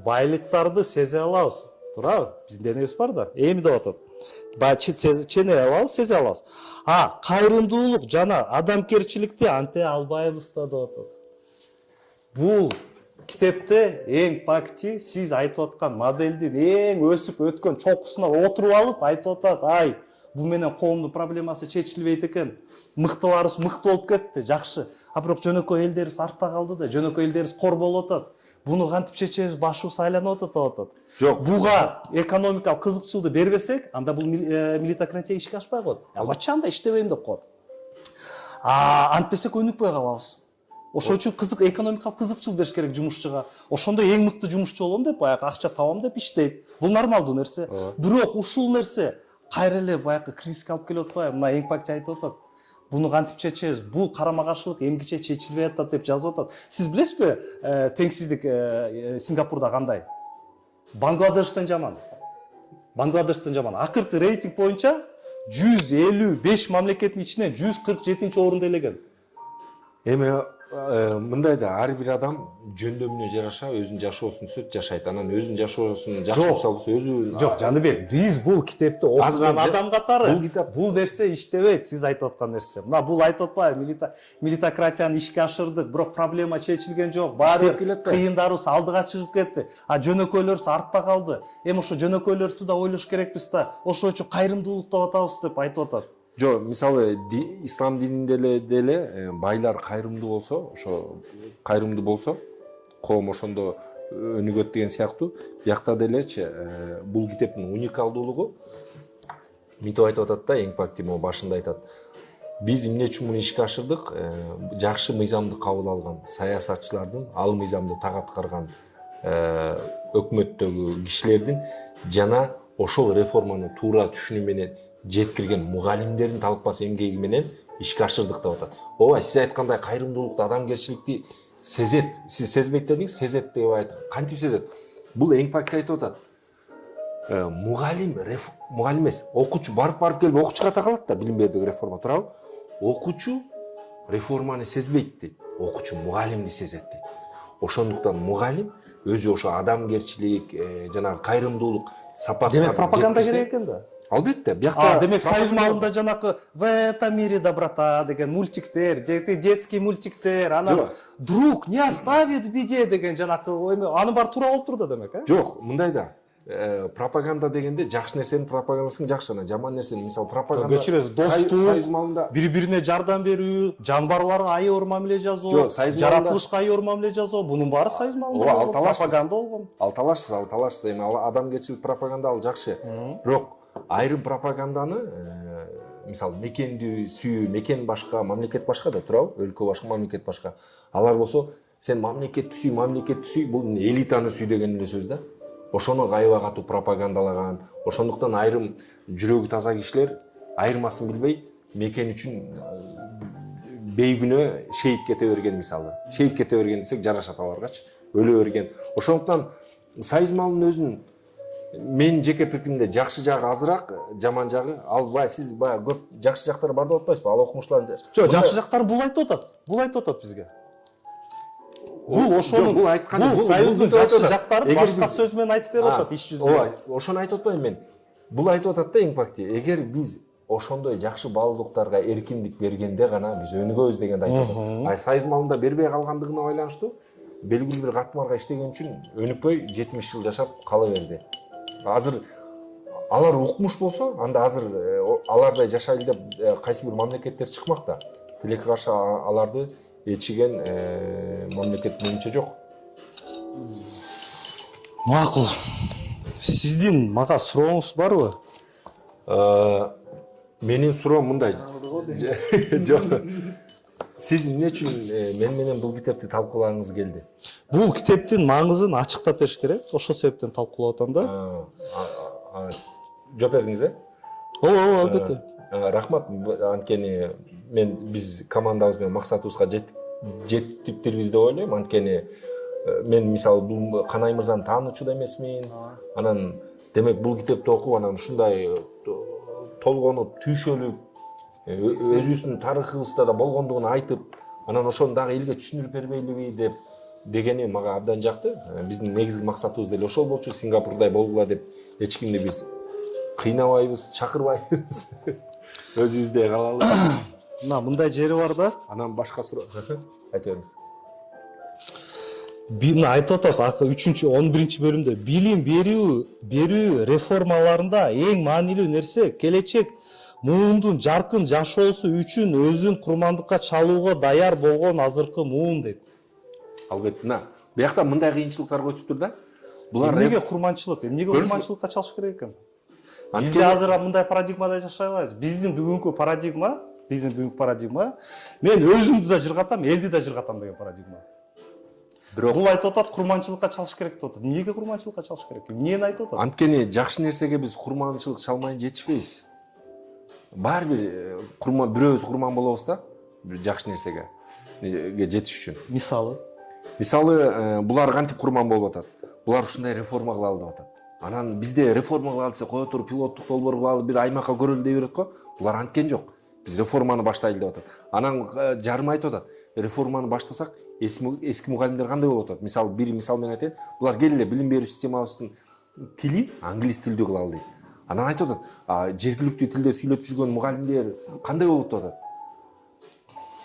Байлыктарды сезе алабыз. Туурабы? Биздин денебиз бар да. Эми деп атат. Чене алабыз, сезе алабыз. Кайрымдуулук жана адамгерчиликти анте албайбыз да деп атат. Бул китепте эң пакти сиз айтып аткан моделдин эң өсүп өткөн чокусуна отуруп алып айтып атат, ай, бу менен коомдун проблемасы чечилбейт экен. Мыктыларыбыз мыкты болуп кетти, жакшы. А бирок жөнөкөй элдерибиз артта калды да, жөнөкөй элдерибиз кор болуп атат. Буну кантип чечебиз, башыбыз айланып атат деп атат. Жок. Буга экономикалык кызыкчылыкты бербесек, анда бул милитократия ишке ашпай коет. Качан анда иштебейм деп коет. Антпесек өнүкпөй калабыз. Ошол үчүн экономикалык кызыкчылык бериш керек жумушчуга. Ошондо эң мыкты жумушчу болом деп, баягы акча табам деп иштейт. Бул нормалдуу нерсе. Бирок ушул нерсе кайра эле баягы кризиске алып келип атпайбы? Мына эң пакти айтып атат. Буну кантип чечебиз? Бул карама каршылык эмгиче чечилбей атат деп жазып атат. Сиз билесизби, теңсиздик Сингапурда кандай? Бангладештен жаман. Акыркы рейтинг боюнча 155 мамлекеттин ичинен 147-орунду ээлеген. Эми мындай да ар бир адам жөндөмүнө жараша өзүнүн жашоосун түзөт, жашайт. Анан өзүнүн жашоосун жакшы болсо өзү Жок, Жаныбек, биз бул китепти окуган адам катары бул нерсе иштебейт, сиз айтып аткан нерсе. Мына бул айтып атпайбы, меритократияны ишке ашырдык, бирок проблема чечилген жок. Баары кыйындарыбыз алдыга чыгып кетти. А жөнөкөйлөрүбүз артта калды. Эми ошо жөнөкөйлөрдү да ойлош керекпиз да. Ошол үчүн кайрымдуулук деп атабыз деп айтып атат. Жок, мисалы ислам дининде деле байлар кайрымдуу болсо, ошо кайрымдуу болсо, коом ошондо өнүгөт деген сыяктуу. Биякта делечи бул китептин уникалдуулугу мынтип айтып атат да, эң пакти могу башында айтат. Биз эмне үчүн муну ишке ашырдык? Жакшы мыйзамды кабыл алган саясатчылардын, ал мыйзамды так аткарган өкмөттөгү кишилердин жана ошол реформаны туура түшүнүү менен жеткирген мугалимдердин талкпас эмгеги менен ишке ашырдык деп атат. Ооба, сиз айткандай кайрымдуулукту, адамгерчиликти сезет. Сиз сезбейт дедиңиз, сезет деп айтат. Кантип сезет? Бул эң пакти айтып атат. Мугалим эмес, окуучу барып келип окуучуга такалат да, билим берүүдөгү реформа туурабы? Окуучу реформаны сезбейт дейт. Окуучу мугалимди сезет дейт. Ошондуктан мугалим өзү ошо адамгерчилик, жанагы кайрымдуулук сапаттарды. Демек пропаганда керек экен да. Албетте, биякта демек союз маалында жанакы в этом мире доброта деген мультиктер, детский мультиктер, анан друг не оставит в беде деген жанакы аны бар туура болуп турду демек, Жок, мындай да. Пропаганда дегенде жакшы нерсенин пропагандасын жакшы, анан жаман нерсенин, мисалы пропаганда кечиресиз, достук, бири-бирине жардам берүү, жанбарларга айыр мамиле жасоо, жаратылышка айыр мамиле жасоо, бунун баары союз маалында пропаганда болгон. Ал талашсыз, эми адамгерчилик пропаганда ал жакшы. Бирок айрым пропаганданы, мисалы мекенди сүйүү, мекен башка, мамлекет башка да турабы? Өлкө башка, мамлекет башка. Алар болсо, сен мамлекетти сүй, бул элитаны сүй деген эле сөз да. Ошону кайба катуу пропагандалаган. Ошондуктан айрым жүрөгү таза кишилер айырмасын билбей мекен үчүн бейгүнөө шейит кете берген, мисалы. Шейит кете берген десек жарашат аларгачы, өлө берген. Ошондуктан союз маалынын өзүнүн мен жеке пикиримде жакшы жагы азыраак, жаман жагы. Ал сиз көп жакшы жактары бар деп атпайсызбы? Ал окумуштар. Жок, жакшы жактары бул айтып атат. Бул айтып атат бизге. Бул ошонун союздун жакшы жактарын башка сөз менен айтып берип атат, иш жүзүндө. Ооба, ошону айтып атпаймын мен. Бул айтып атат да, эң пакти. Эгер биз ошондой жакшы баалуулуктарга эркиндик бергенде гана биз өнүгөбүз дегенди айтып атат. Ай союз маалында бербей калгандыгына байланыштуу белгилүү бир катмарга иштеген үчүн өнүкпөй 70 жыл жашап кала берди. Азыр алар укмуш болсо, анда азыр алардай жашайлы деп кайсы бир мамлекеттер чыкмак да. Тилекке каршы аларды ечиген мамлекет менимче жок. Макул. Сиздин мага сурооңуз барбы? Менин суроом мындай. Жок. Сиз эмне үчүн мен менен бул китепти талкуулагыңыз келди? Бул китептин маңызын ачыктап бериш керек. Ошол себептен талкуулап атам да. Жооп бердиңиз, Ооба, албетте. Рахмат, анткени биз командабыз менен максатыбызга жеттиктирбиз деп ойлойм. Анткени мен мисалы бул Канай мырзаны таануучу да эмесмин. Анан демек бул китепти окуп анан ушундай толгонуп, түйшөлүп, өзүбүздүн тарыхыбызда да болгондугун айтып, анан ошону дагы элге түшүндүрүп бербейлиби дегени мага абдан жакты. Биздин негизги максатыбыз деле ошол болчу, Сингапурдай болгула деп эч кимди биз кыйнабайбыз, чакырбайбыз. Өзүбүздөй калалы. Мына мындай жери бар да. Анан башка суроо айта бериңиз. Мына айтып атат, 11-чи бөлүмдө билим берүү реформаларында эң маанилүү нерсе келечек муундун жаркын жашоосу үчүн өзүн курмандыкка чалууга даяр болгон азыркы муун дейт. Албетте. Биякта мындай кыйынчылыктар өтүптүр да. Булар эмнеге курманчылык? Эмнеге курманчылыкка чалыш керек экен? Бизде азыр мындай парадигмада жашабайбыз. Биздин бүгүнкү парадигма, мен өзүмдү да жыргатам, элди да жыргатам деген парадигма. Бул айтып атат, курманчылыкка чалыш керек деп атат. Эмнеге курманчылыкка чалыш керек? Эмнени айтып атат? Анткени жакшы нерсеге биз курманчылык чалмай жетишпейбиз. Баары бир бирөөбүз курман болобуз да, бир жакшы нерсеге жетиш үчүн. Мисалы, булар кантип курман болуп атат? Булар ушундай реформа кылалы деп атат. Анан бизде реформа кылалы десе кое туруп пилоттук долбоор кылалы, бир аймакка көрөлү дей берет го. Булар анткен жок. Биз реформаны баштайлы деп атат. Анан жарым айтып атат. Реформаны баштасак, эски мугалимдер кандай болуп атат? Мисалы, бир мисал менен айтайын. Булар келе билим берүү системабыздын тили англис тилдүү кылалы дейт. Анан айтып атат, жергиликтүү тилде сүйлөп жүргөн мугалимдер кандай болуп атат?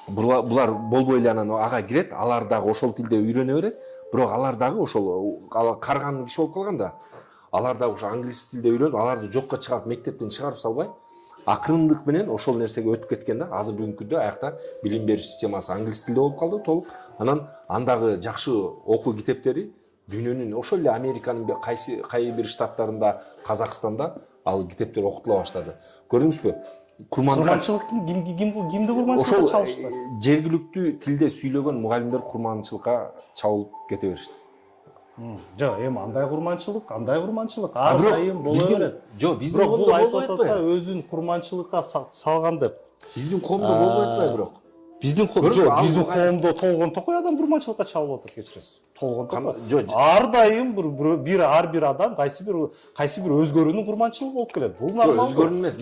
Булар болбой эле анан ага кирет, алар дагы ошол тилде үйрөнө берет, бирок алар дагы ошол карган киши болуп калганда, алар дагы ошо англис тилде үйрөнүп, аларды жокко чыгарып, мектептен чыгарып салбай, акырындык менен ошол нерсеге өтүп кеткен да. Азыр бүгүнкү күндө аякта билим берүү системасы англис тилде болуп калды толук. Анан андагы жакшы окуу китептери дүйнөнүн ошол эле Американын кайсы бир штаттарында, Казакстанда ал китептер окутула баштады. Көрдүңүзбү? Курманчылык кимди курманчылыкка чалышты? Жергиликтүү тилде сүйлөгөн мугалимдер курманчылыкка чабылып кете беришти. Жок, эми андай курманчылык, ар дайым боло берет. Жок, биздин бирок бул айтып болбойт атат да, атпайбы? өзүн курманчылыкка салган деп. Биздин коомдо болбойт атпайбы бирок? Биздин коомдо толгон токой адам курманчылыкка чабылып атат, кечиресиз. Толгон токой. Ар дайым ар бир адам кайсы бир өзгөрүүнүн курманчылыгы болуп келет. Бул нормал. Өзгөрүү эмес.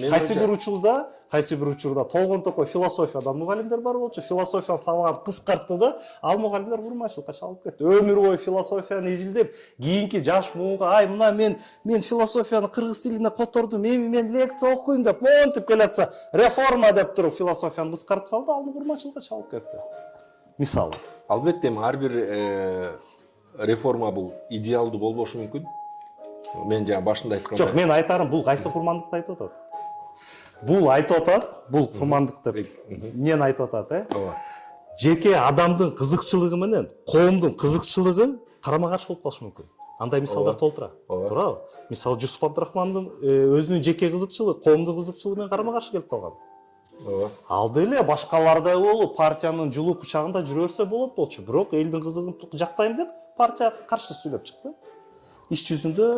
Кайсы бир учурда толгон токой философиядан мугалимдер бар болчу. Философияны сабаган кыскартты да, ал мугалимдер курманчылыкка чабылып кетти. Өмүр бою философияны изилдеп, кийинки жаш муунга мына мен философияны кыргыз тилине котордум, эми мен лекция окуйм деп, монтип келатса, реформа деп туруп философияны кыскартып салды, ал курманчылыкка чабылып кетти. Мисалы. Албетте, ар бир реформа бул идеалдуу болбошу мүмкүн. Мен жана башында айткандай. Жок, мен айтарым, бул кайсы курмандыкты айтып атат? Бул айтып атат, бул курмандык деп. Мен айтып атат, Ооба. Жеке адамдын кызыкчылыгы менен коомдун кызыкчылыгы карама каршы болуп калышы мүмкүн. Андай мисалдар толтура. Туурабы? Мисалы, Жусуп Абдрахмандын өзүнүн жеке кызыкчылыгы, коомдун кызыкчылыгы менен карама каршы келип калган. Ал деле башкалардай болуп, партиянын жылуу кучагында жүрө берсе болот болчу. Бирок элдин кызыгын жактайм деп партия каршы сүйлөп чыкты. Иш жүзүндө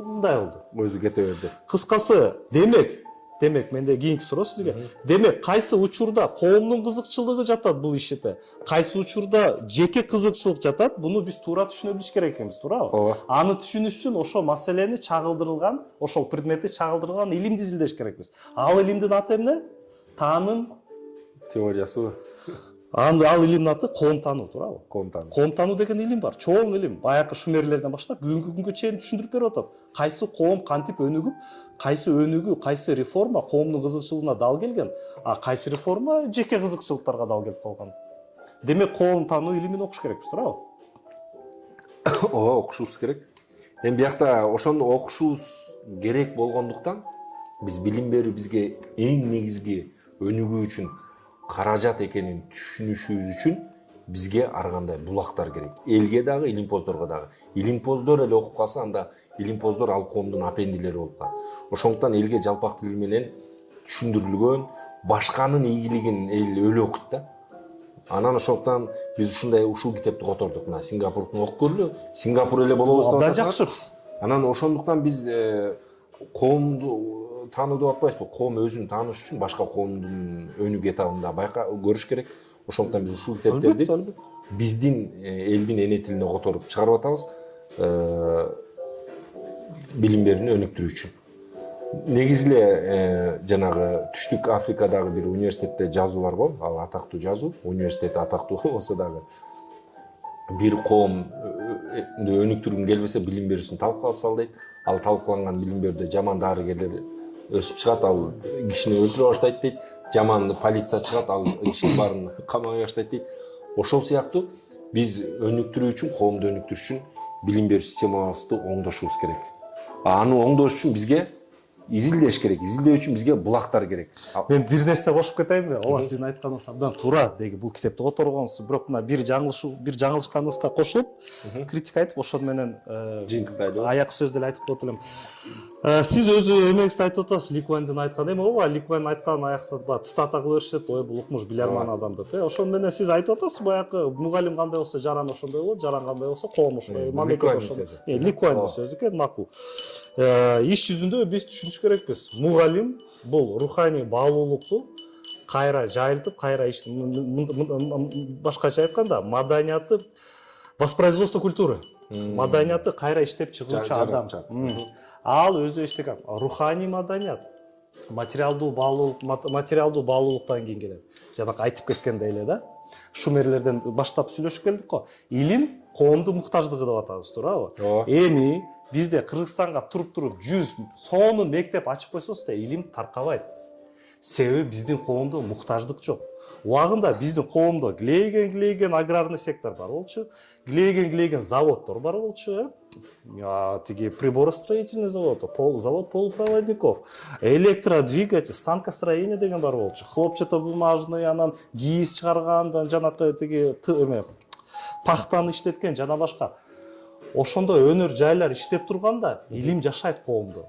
мындай болду. Өзү кете берди. Кыскасы, демек менде кийинки суроо сизге. Демек, кайсы учурда коомдун кызыкчылыгы жатат бул иште? Кайсы учурда жеке кызыкчылык жатат? Буну биз туура түшүнө билиш керек экенбиз, туурабы? Аны түшүнүш үчүн ошол маселени чагылдырылган, ошол предметти чагылдырган илимди изилдеш керекпиз. Ал илимдин аты эмне? Тааным Теориясы. Ал илимдин аты коомтануу, туурабы? Коомтануу деген илим бар, чоң илим. Баякы шумерлерден баштап бүгүнкү күнгө чейин түшүндүрүп берип атат. Кайсы коом кантип өнүгүп, кайсы өнүгүү, кайсы реформа коомдун кызыкчылыгына дал келген, кайсы реформа жеке кызыкчылыктарга дал келип калган. Демек, коомтануу илимин окуш керекпиз, туурабы? Ооба, окушубуз керек. Эми биякта ошону окушубуз керек болгондуктан биз билим берүү бизге эң негизги өнүгүү үчүн каражат экенин түшүнүшүбүз үчүн бизге ар кандай булактар керек. Элге дагы, илимпоздорго дагы. Илимпоздор эле окуп калса, анда илимпоздор ал коомдун апендилери болуп калат. Ошондуктан элге жалпак тил менен түшүндүрүлгөн башканын ийгилигин эл өлө окуйт да. Анан ошондуктан биз ушул китепти котордук. Мына Сингапурдун окуп көрүлү. Сингапур эле болобуз деп атасак. Жакшы. Анан ошондуктан биз коомду таануу деп атпайбызбы? Коом өзүн тааныш үчүн башка коомдун өнүгүү этабында көрүш керек. Ошондуктан биз ушул китептерди биздин элдин эне тилине которуп чыгарып атабыз. Билим берүүнү өнүктүрүү үчүн. Негизи эле жанагы Түштүк Африкадагы бир университетте жазуу бар го. Ал атактуу жазуу. Университет атактуу болсо дагы бир коом өнүктүргүн келбесе билим берүүсүн талкалап сал дейт. Ал талкаланган билим берүүдө жаман дарыгерлер өсүп чыгат, ал кишини өлтүрө баштайт дейт. Жаман полиция чыгат, ал кишинин баарын камай баштайт дейт. Ошол сыяктуу биз өнүктүрүү үчүн, коомду өнүктүрүш үчүн билим берүү системабызды оңдошубуз керек. Аны оңдош үчүн бизге изилдеш керек. Изилдөө үчүн бизге булактар керек. Мен бир нерсе кошуп кетейинби? Ооба, сиздин айтканыңыз абдан туура. Деги бул китепти которгонсуз, бирок мына бир жаңылышканыңызга кошулуп, критика айтып, ошону менен жыйынтыктайлы. Аяк сөз деле айтып коет элем. Сиз өзү эмеңизди айтып атасыз, Ликуандин айткан. Эми ооба, Ликуан айткан аякта тыстата кыла беришет, ой бул укмуш билерман адам деп. Ошону менен сиз айтып атасыз, баягы мугалим кандай болсо, жаран ошондой болот, жаран кандай болсо, коом ошондой. Мамлекет ошондой. Ликуандин сөзү экен, макул. Иш жүзүндө биз түшүнүш керекпиз. Мугалим бул руханий баалуулукту кайра жайылтып, кайра башкача айтканда, маданияты, воспроизводство культуры. Маданияты кайра иштеп чыгуучу адам. Ал өзү иштеген руханий маданият. материалдуу баалуулуктан кийин келет. Жанакы айтып кеткендей эле да. Шумерлерден баштап сүйлөшүп келдик го. Илим коомдун муктаждыгы деп атабыз, туурабы? Эми бизде Кыргызстанга туруп 100 сонун мектеп ачып койсоз да илим таркабайт. Себеби биздин коомдо муктаждык жок. Убагында биздин коомдо глейген аграрный сектор бар болчу, глейген заводдор бар болчу, тиги приборостроительный завод полупроводников, электродвигатель, станкостроение деген бар болчу, хлопчатобумажный, анан кийиз чыгарган, жанакы тиги пахтаны иштеткен жана башка. Ошондой өнөр жайлар иштеп турганда илим жашайт коомдо.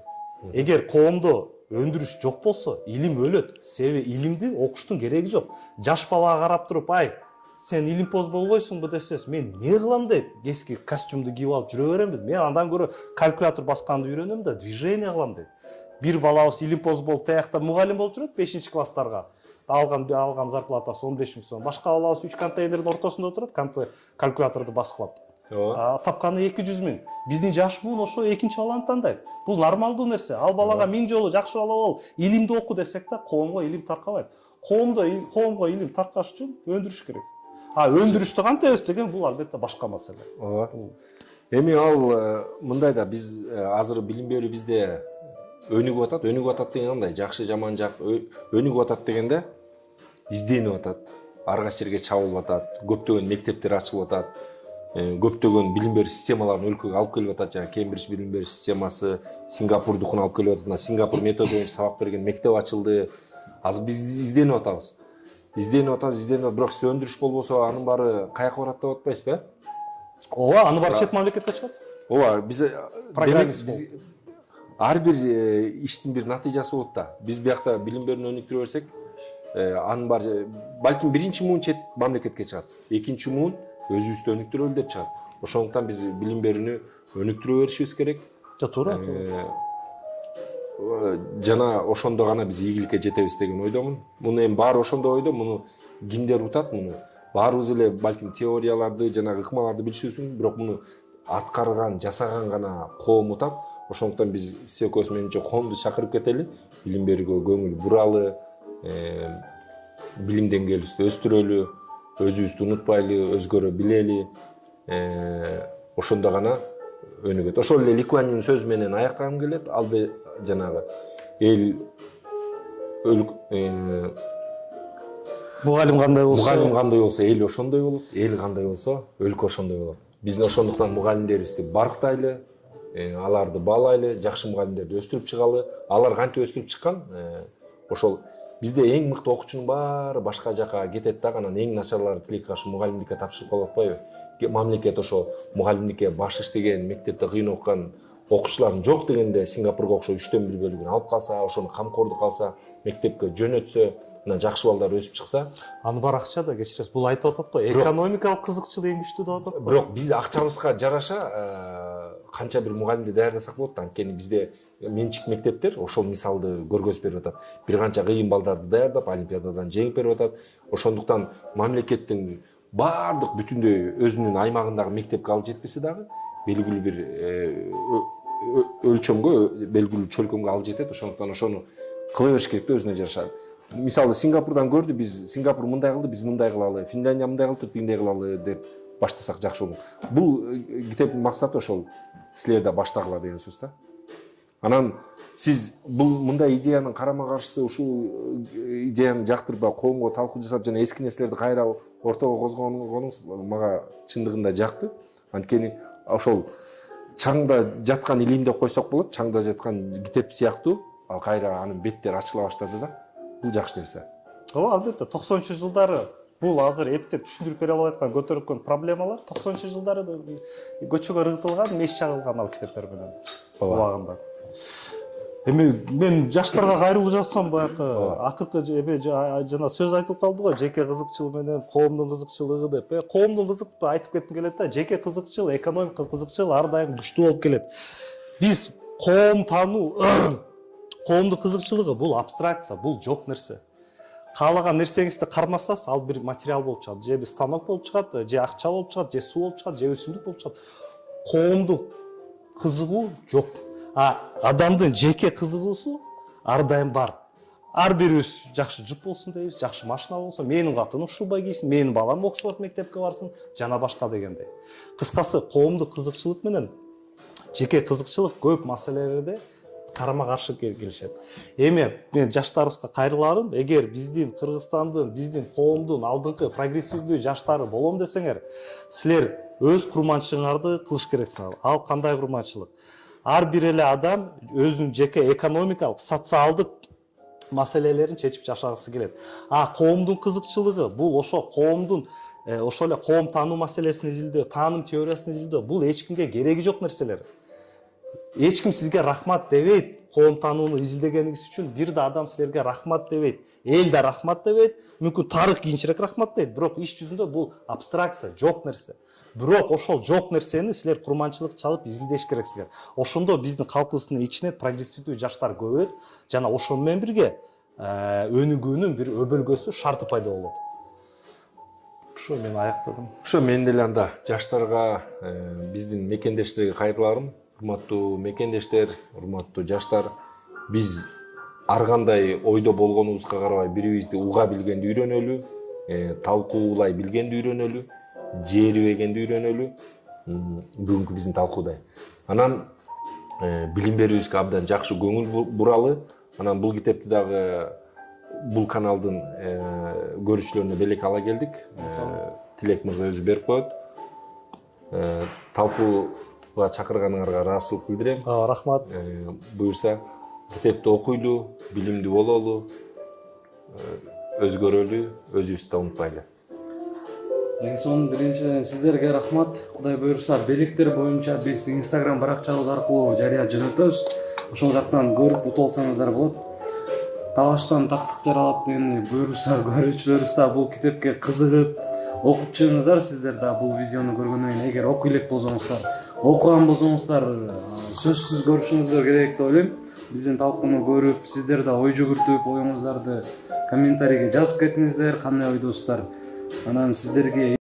Эгер коомдо өндүрүш жок болсо, илим өлөт. Себеби илимди окуштун кереги жок. Жаш балага карап туруп, ай, сен илимпоз болбойсуңбу десеңиз, мен не кылам дейт? Эски костюмду кийип алып жүрө берем дейт. Мен андан көрө калькулятор басканды үйрөнөм да, движение кылам дейт. Бир балабыз илимпоз болуп, таякта мугалим болуп жүрөт 5-класстарга. Алган зарплатасы 15 000 сом. Башка балабыз 3 контейнердин ортосунда отурат, калькуляторду баскылап. Тапканы 200 000. Биздин жаш буун ошо экинчи баланы тандайт. Бул нормалдуу нерсе. Ал балага 1000 жолу жакшы бала бол, илимди оку десек да, коомго илим таркабайт. Коомго илим таркаш үчүн өндүрүш керек. Өндүрүштү кантебиз деген бул албетте башка маселе. Эми ал мындай да, биз азыр билим берүү бизде өнүгүп атат. Өнүгүп атат деген кандай? Жакшы, жаман жак. Өнүгүп атат дегенде изденип атат. Ар кайсы жерге чабылып атат. Көптөгөн мектептер ачылып атат. Көптөгөн билим берүү системаларын өлкөгө алып келип атат. Жана Кембридж билим берүү системасы, Сингапурдукун алып келип атат. Сингапур методу боюнча сабак берген мектеп ачылды. Азыр биз изденип атабыз. Бирок сиз өндүрүш болбосо анын баары каяка барат деп атпайсызбы? Ооба, анын баары чет мамлекетке чыгат. Ооба, биз программист болуп. Ар бир иштин бир натыйжасы болот да. Биз биякта билим берүүнү өнүктүрө берсек, анын баары балким биринчи муун чет мамлекетке чыгат. Экинчи муун өзүбүздү өнүктүрөлү деп чыгат. Ошондуктан биз билим берүүнү өнүктүрө беришибиз керек. Туура. Жана ошондо гана биз ийгиликке жетебиз деген ойдомун. Муну эми баары ошондой ойдо, муну кимдер утат муну? Баарыбыз эле балким теорияларды жана ыкмаларды билишибиз мүмкүн, бирок муну аткарган, жасаган гана коом утат. Ошондуктан биз сиз экөөбүз менимче коомду чакырып кетели, билим берүүгө көңүл буралы, билим деңгээлибизди өстүрөлү, өзүбүздү унутпайлы, өзгөрө билели. Ошондо гана өнүгөт. Ошол эле Ликуанин сөзү менен аяктагым келет. Ал жанагы эл Мугалим кандай болсо, эл ошондой болот. Эл кандай болсо, өлкө ошондой болот. Биз ошондуктан мугалимдерибизди барктайлы, аларды баалайлы, жакшы мугалимдерди өстүрүп чыгалы. Алар кантип өстүрүп чыккан? Ошол бизде эң мыкты окуучунун баары башка жака кетет да, анан эң начарлары тилекке каршы мугалимдикке тапшырып калып атпайбы? Мамлекет ошо мугалимдикке баш иштеген, мектепте кыйын окуган окуучулардын жок дегенде Сингапурга окшой 1/3 бөлүгүн алып калса, ошону камкордук алса, мектепке жөнөтсө, мына жакшы балдар өсүп чыкса, аны бар акча да кечиресиз. Бул айтып атат го, экономикалык кызыкчылык эң күчтүү деп атат го. Бирок биз акчабызга жараша канча бир мугалимди даярдасак болот да. Анткени бизде менчик мектептер ошол мисалды көргөзүп берип атат. Бир канча кыйын балдарды даярдап, олимпиададан жеңип берип атат. Ошондуктан мамлекеттин баардык бүтүндөй өзүнүн аймагындагы мектепке алып жетпесе дагы белгилүү бир өлчөмгө, белгилүү чөлкөмгө алып жетет. Ошондуктан ошону кыла бериш керек да, өзүнө жараша. Мисалы Сингапурдан көрдү, биз Сингапур мындай кылды, биз мындай кылалы, Финляндия мындай кылды, тигиндей кылалы деп баштасак жакшы болот. Бул китептин максаты ошол силер да баштагыла деген сөз да. Анан сиз бул мындай идеянын карама каршысы, ушул идеяны жактырбай коомго талкуу жасап жана эски нерселерди кайра ортого козгогонуңуз мага чындыгында жакты. Анткени ошол чаңда жаткан илим деп койсок болот, чаңда жаткан китеп сыяктуу, ал кайра анын беттери ачыла баштады да. Бул жакшы нерсе. Ооба, албетте 90-жылдары бул азыр эптеп түшүндүрүп бере албай аткан көтөрүлгөн проблемалар 90-жылдары көчөгө ыргытылган, меш чагылган ал китептер менен убагында. Эми мен жаштарга кайрылуу жасасам, баягы акыркы жана сөз айтылып калды го, жеке кызыкчылык менен коомдун кызыкчылыгы деп. Коомдун кызыкчылыгы айтып кетким келет да, жеке кызыкчыл, экономика кызыкчыл ар дайым күчтүү болуп келет. Биз коом таануу, коомдун кызыкчылыгы бул абстракция, бул жок нерсе. Каалаган нерсеңизди кармасаңыз, ал бир материал болуп чыгат, же бир станок болуп чыгат, же акча болуп чыгат, же суу болуп чыгат, же өсүмдүк болуп чыгат. Коомдук кызыгуу жок. Адамдын жеке кызыгуусу ар дайым бар. ар бирибиз жакшы жып болсун дейбиз, жакшы машина болсун, менин катыным шуба кийсин, менин балам Оксфорд мектепке барсын, жана башка дегендей. Кыскасы, коомдук кызыкчылык менен жеке кызыкчылык көп маселелерде карама каршы келишет. Эми мен жаштарыбызга кайрыларым, эгер биздин Кыргызстандын, биздин коомдун алдыңкы прогрессивдүү жаштары болом десеңер, силер өз курманчылыгыңарды кылыш керексиңер. Ал кандай курманчылык? Ар бир эле адам өзүнүн жеке экономикалык, социалдык маселелерин чечип жашагысы келет. Коомдун кызыкчылыгы бул ошо коомдун ошол эле коом таануу маселесин изилдөө, тааным теориясын изилдөө, бул эч кимге кереги жок нерселер. Эч ким сизге рахмат дебейт, коом таанууну изилдегениңиз үчүн бир да адам силерге рахмат дебейт, эл да рахмат дебейт, мүмкүн тарых кийинчерээк рахмат дейт, бирок иш жүзүндө бул абстракция, жок нерсе. Бирок ошол жок нерсени силер курманчылык чалып изилдеш керексиңер. Ошондо биздин калкыбыздын ичинен прогрессивдүү жаштар көбөйөт, жана ошону менен бирге өнүгүүнүн бир өбөлгөсү шарты пайда болот. Ошо мен аяктадым. Ошо мен деле анда жаштарга, биздин мекендештерге кайрыларым. Урматтуу мекендештер, урматтуу жаштар, биз ар кандай ойдо болгонубузга карабай бирибизди уга билгенди үйрөнөлү, талкуулай билгенди үйрөнөлү, жээрибегенди үйрөнөлү. Бүгүнкү биздин талкуудай. Анан билим берүүбүзгө абдан жакшы көңүл буралы. Анан бул китепти дагы бул каналдын көрүүчүлөрүнө белек ала келдик. Тилек мырза өзү берип коет. Талкууга чакырганыңарга ыраазычылык билдирем. Рахмат. Буюрса китепти окуйлу, билимдүү бололу, өзгөрөлү, өзүбүздү унутпайлы. Эң сонун биринчиден сиздерге рахмат. Кудай буйрса, белектер боюнча биз Instagram баракчабыз аркылуу жарыя жөнөтөбүз. Ошол жактан көрүп утуп алсаңыздар болот. Талаштан тактык жаралат дегенди буйрса, көрүүчүлөрүбүз да бул китепке кызыгып окуп чыгыңыздар. Сиздер да бул видеону көргөндөн кийин эгер окуй элек болсоңуздар, окуган болсоңуздар, сөзсүз көрүшүңүздөр керек деп ойлойм. Биздин талкууну көрүп, сиздер да ой жүгүртүп, оюңуздарды комментарийге жазып кетиңиздер, кандай ойдосуздар. Анан сиздерге